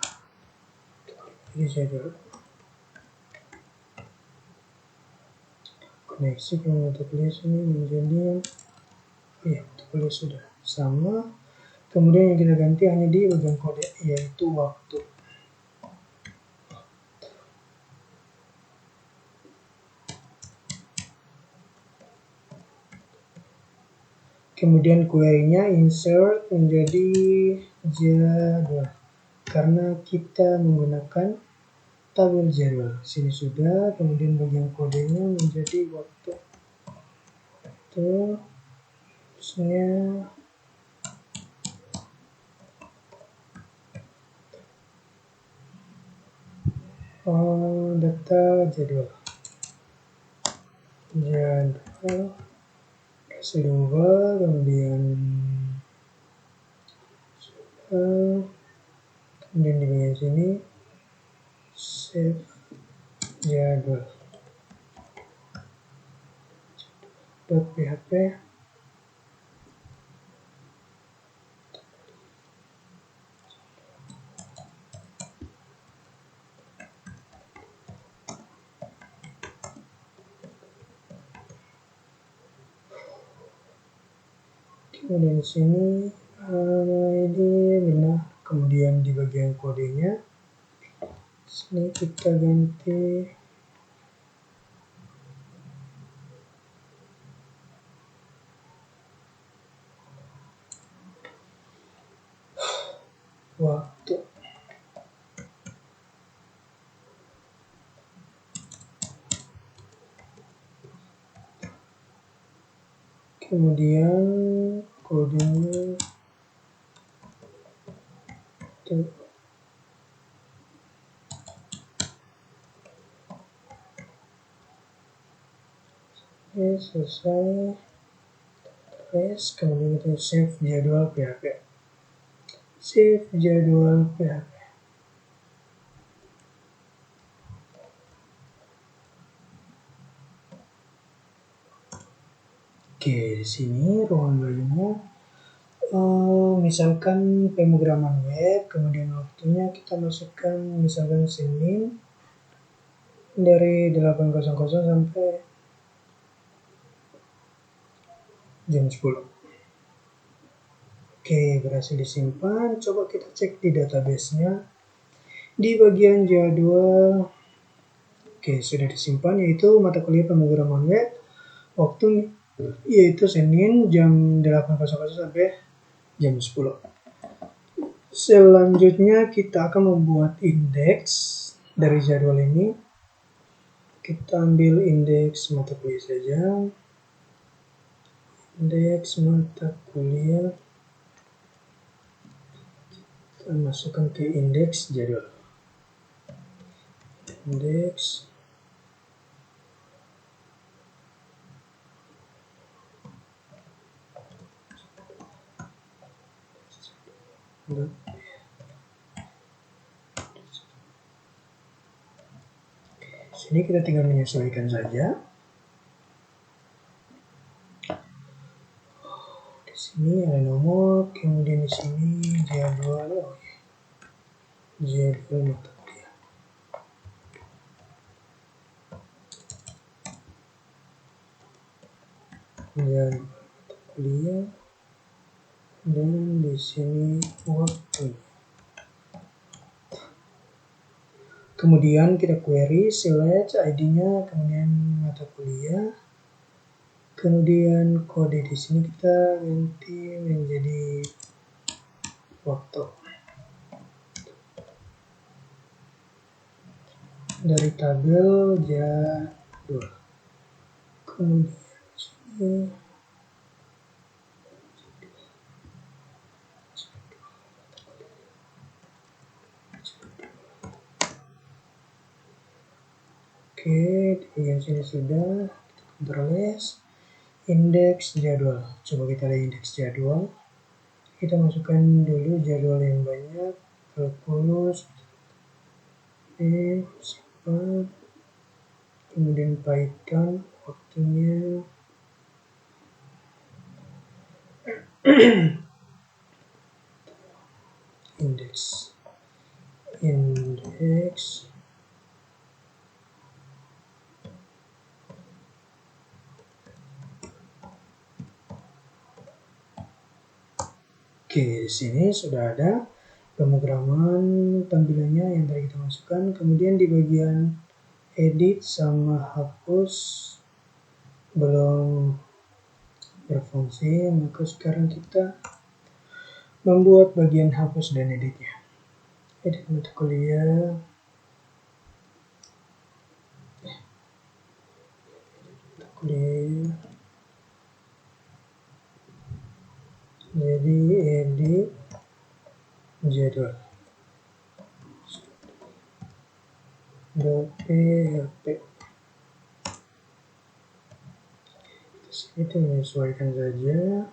jadwal. Koneksi ke mata kuliah sini menjadi mata kuliah sudah sama. Kemudian yang kita ganti hanya di bagian kode, yaitu waktu. Kemudian query-nya insert menjadi jadwal. Karena kita menggunakan tabel jadwal. Sini sudah, kemudian bagian kodenya menjadi waktu. Terusnya data jadwal. Sudah ubah, kemudian di bagian sini save jadwal .php. Kemudian di sini ini benar. Kemudian di bagian kodenya sini kita ganti waktu. Kemudian kodenya itu selesai. Kemudian kita save jadwal PHP. Save jadwal PHP. Oke, di sini ruangan belajarnya misalkan pemrograman web, kemudian waktunya kita masukkan misalkan Senin dari 8.00 sampai jam 10. Oke, berhasil disimpan. Coba kita cek di database-nya. Di bagian jadwal, oke, sudah disimpan, yaitu mata kuliah pemrograman web. Waktu yaitu Senin jam 8.00 sampai jam 10. Selanjutnya kita akan membuat indeks. Dari jadwal ini kita ambil indeks mata kuliah saja. Indeks mata kuliah kita masukkan ke indeks jadwal. Indeks sini kita tinggal menyesuaikan saja. Di sini ada nomor, kemudian di sini jadwal, jadwal mata kuliah. Jadwal mata kuliah dan di sini waktu. Kemudian kita query, select ID-nya, kemudian mata kuliah, kemudian kode di sini kita ganti menjadi waktu. Dari tabel jadwal. Kemudian di sini oke, di bagian sini sudah. Ctrl S, indeks jadwal. Coba kita lihat indeks jadwal. Kita masukkan dulu jadwal yang banyak. Kalkulus, simpan, kemudian Python, waktunya. Indeks. Oke, di sini sudah ada pemrograman tampilannya yang tadi kita masukkan. Kemudian di bagian edit sama hapus belum berfungsi, maka sekarang kita membuat bagian hapus dan editnya. Edit mata kuliah. Jadi edit jadwal. .php. Itu menyesuaikan saja.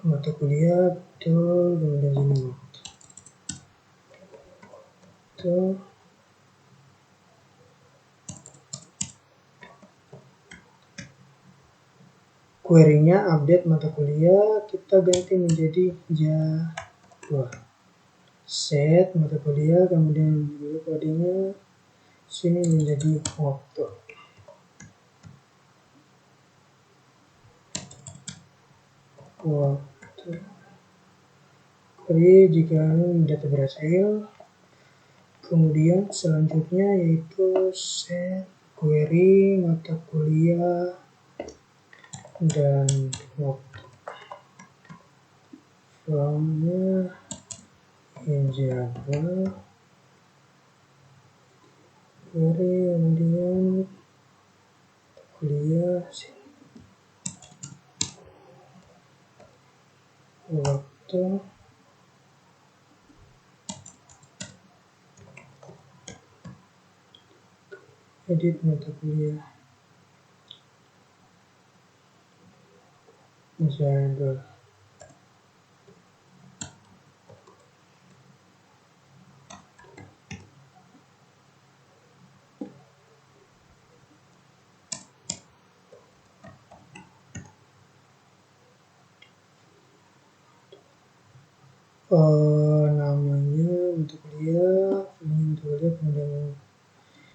Mata kuliah betul, kemudian sini waktu. Query-nya update mata kuliah, kita ganti menjadi jadwal. Set mata kuliah, kemudian juga kodenya sini menjadi waktu. Query jika data berhasil. Kemudian selanjutnya yaitu set query mata kuliah dan waktu. From-nya jadwal. Query kemudian kuliah sini. Waktu. Edit mata kuliah. Jadwal. Namanya untuk kuliah, kemudian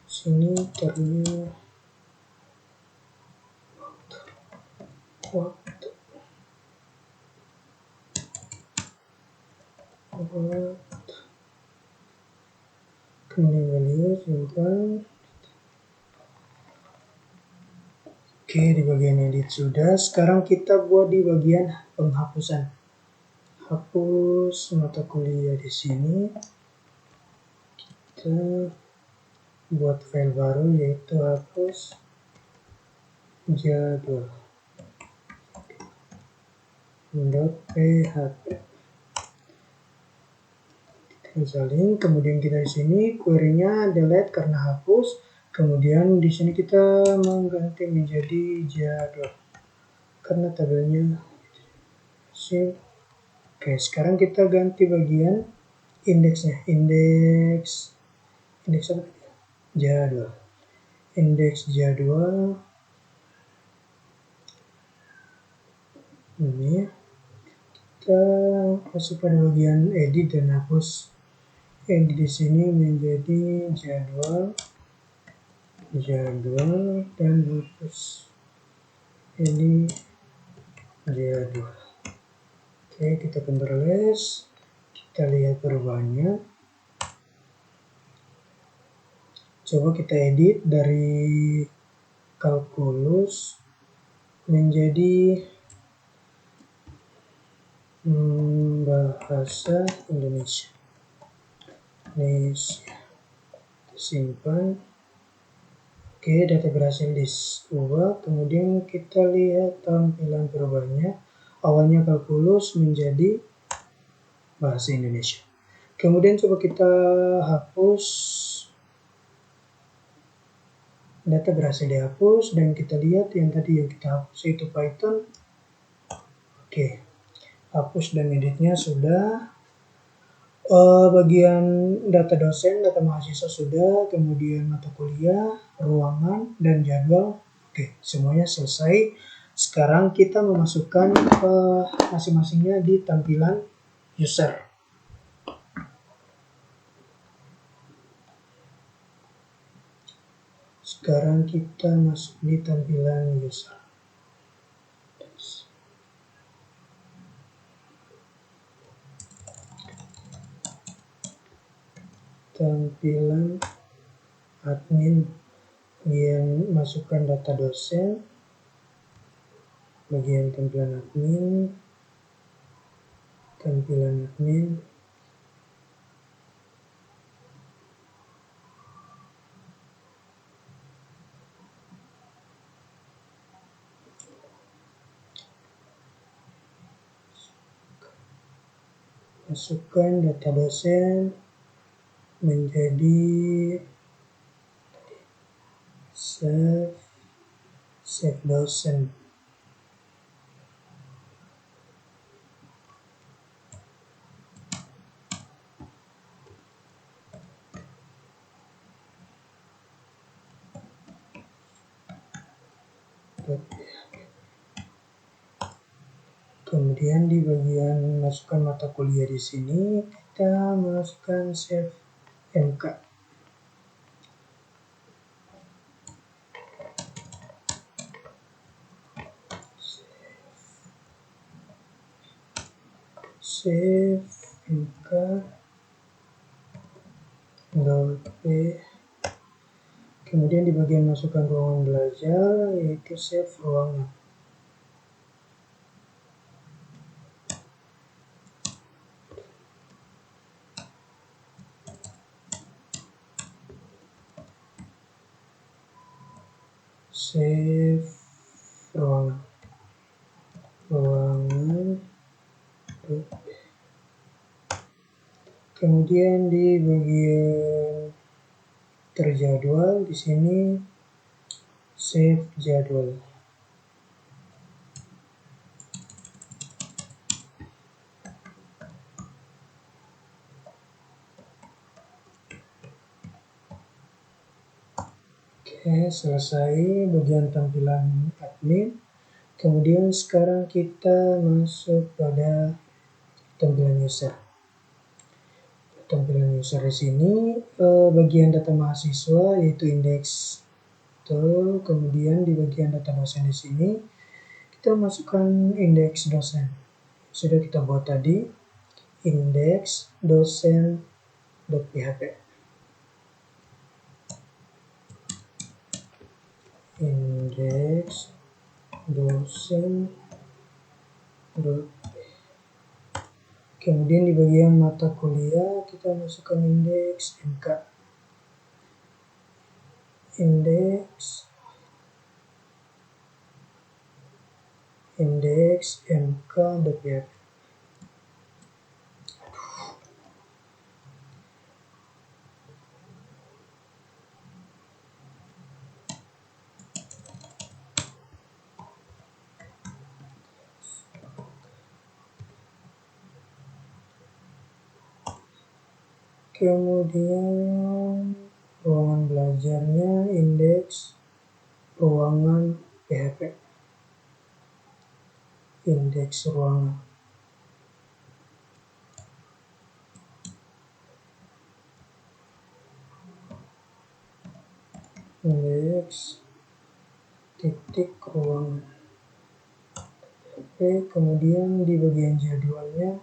sini taruhnya waktu. Kemudian value simpan. Oke, di bagian edit sudah. Sekarang kita buat di bagian penghapusan. Hapus mata kuliah di sini. Kita buat file baru yaitu hapus jadwal .php. Kita salin, kemudian kita di sini query-nya delete karena hapus. Kemudian di sini kita mengganti menjadi jadwal karena tabelnya save. Oke, sekarang kita ganti bagian indeksnya. Indeks apa? Jadwal. Indeks jadwal ini kita masuk pada bagian edit dan hapus. Edit di sini menjadi jadwal dan hapus ini jadwal. Oke, kita Ctrl S, kita lihat perubahannya. Coba kita edit dari kalkulus menjadi bahasa Indonesia. Simpan. Oke, data berhasil diubah. Kemudian kita lihat tampilan perubahannya. Awalnya kalkulus menjadi bahasa Indonesia. Kemudian coba kita hapus. Data berhasil dihapus dan kita lihat yang tadi yang kita hapus itu Python. Oke, hapus dan editnya sudah. Bagian data dosen, data mahasiswa sudah, kemudian mata kuliah, ruangan, dan jadwal. Oke, semuanya selesai. Sekarang kita memasukkan masing-masingnya di tampilan user. Sekarang kita masuk di tampilan user. Tampilan admin yang masukkan data dosen. Bagian tampilan admin. Masukkan data dosen menjadi save dosen. Kemudian di bagian masukkan mata kuliah di sini kita masukkan save MK. Save MK kemudian di bagian masukkan ruangan belajar yaitu save ruangan. Save ruangan. Kemudian di bagian terjadwal di sini save jadwal. Oke, selesai bagian tampilan admin. Kemudian sekarang kita masuk pada tampilan user. Tampilan user di sini bagian data mahasiswa yaitu indeks. Kemudian di bagian data dosen di sini kita masukkan indeks dosen. Sudah kita buat tadi indeks dosen.php. Indeks dosen. Kemudian di bagian mata kuliah kita masukkan indeks MK. Indeks MK.php. Kemudian ruangan belajarnya indeks ruangan PHP. Indeks ruangan. Indeks titik ruangan. Oke, kemudian di bagian jadwalnya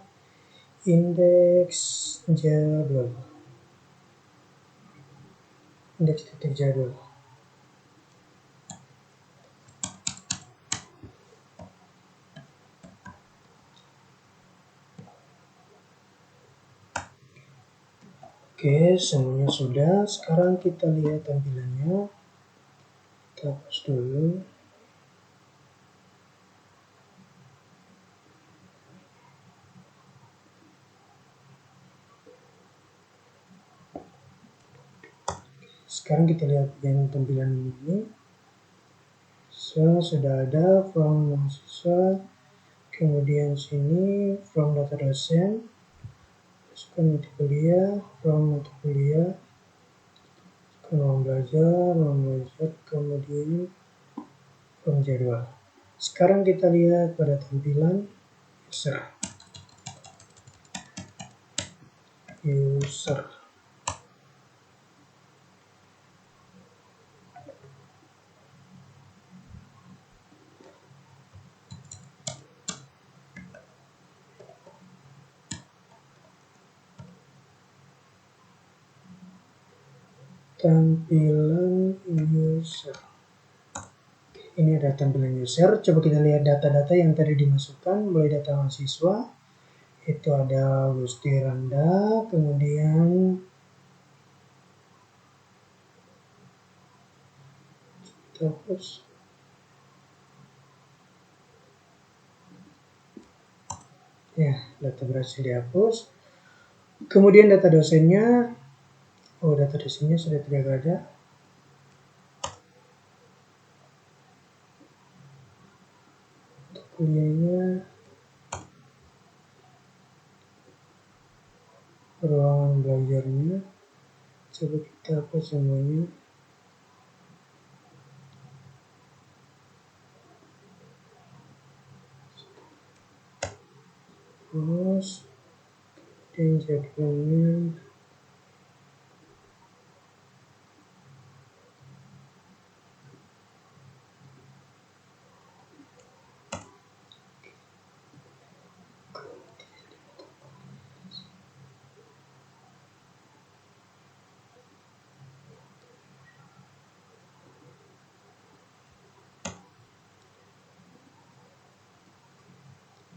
indeks jadwal. Indeks titik jadwal. Oke, semuanya sudah. Sekarang kita lihat tampilannya. Kita hapus dulu. Sekarang kita lihat bagian tampilan ini. Sudah ada from mahasiswa. Kemudian sini from data dosen. Masukkan mata kuliah, from mata kuliah. Ruang belajar, kemudian from jadwal. Sekarang kita lihat pada tampilan user. Tampilan user. Ini ada tampilan user. Coba kita lihat data-data yang tadi dimasukkan. Mulai data mahasiswa. Itu ada Gusti Randa. Kemudian terus ya, data berhasil dihapus. Kemudian data dosennya. Oh, data dosennya sudah tidak ada. Kuliahnya, ruangan belajarnya, coba kita hapus semuanya. Terus dan jadwalnya.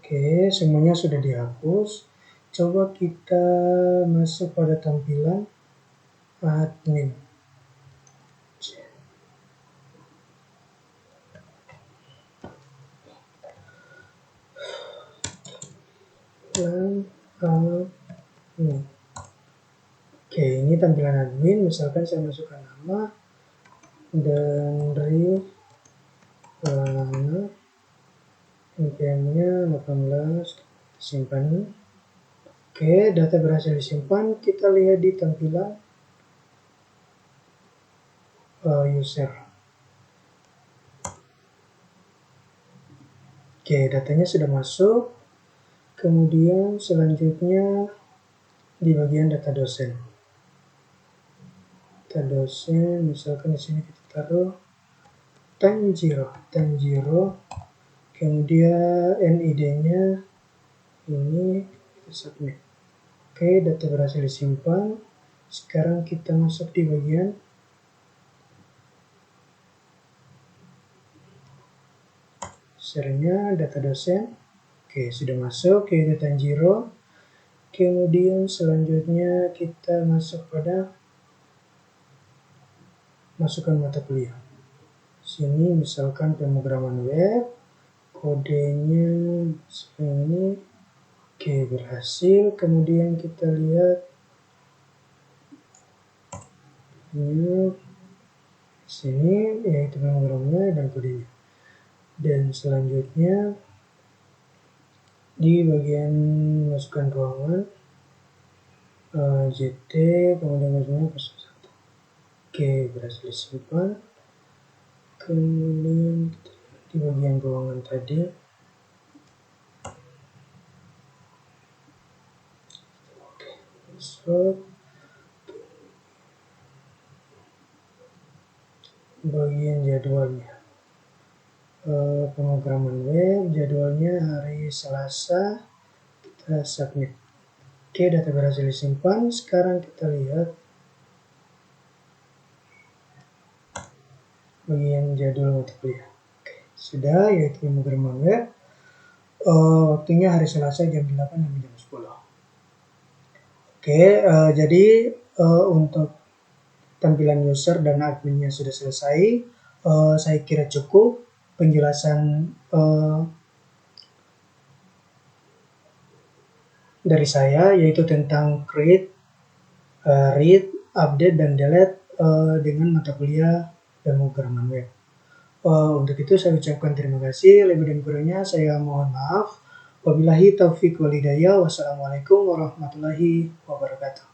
Oke, semuanya sudah dihapus. Coba kita masuk pada tampilan admin. Oke, ini tampilan admin. Misalkan saya masukkan nama Dandri Lana, NPM-nya 18, simpan. Oke, data berhasil disimpan. Kita lihat di tampilan user. Oke, datanya sudah masuk. Kemudian selanjutnya di bagian data dosen. Data dosen, misalkan di sini kita taruh Tanjiro. Kemudian NID-nya ini kita submit. Oke, data berhasil disimpan. Sekarang kita masuk di bagian usernya data dosen. Oke, sudah masuk yaitu Tanjiro. Kemudian selanjutnya kita masuk pada masukkan mata kuliah. Sini misalkan pemrograman web, kodenya ini. Oke, berhasil. Kemudian kita lihat ini sini yaitu pemrogramannya dan kodenya. Dan selanjutnya di bagian masukkan ruangan JT, kemudian masuknya ke 1. Oke, berhasil disimpan. Kemudian kita di bagian ruangan tadi masuk bagian jadwalnya. Pemrograman web, jadwalnya hari Selasa, kita submit. Oke, data berhasil disimpan. Sekarang kita lihat bagian jadwal mata kuliah. Oke, sudah, yaitu pemrograman web. Waktunya hari Selasa jam 8 sampai jam 10. Oke, jadi untuk tampilan user dan adminnya sudah selesai. Saya kira cukup penjelasan dari saya, yaitu tentang create, read, update, dan delete dengan mata kuliah pemrograman web. Untuk itu saya ucapkan terima kasih. Lebih dan kurangnya saya mohon maaf. Wabillahi taufiq wal hidayah. Wassalamualaikum warahmatullahi wabarakatuh.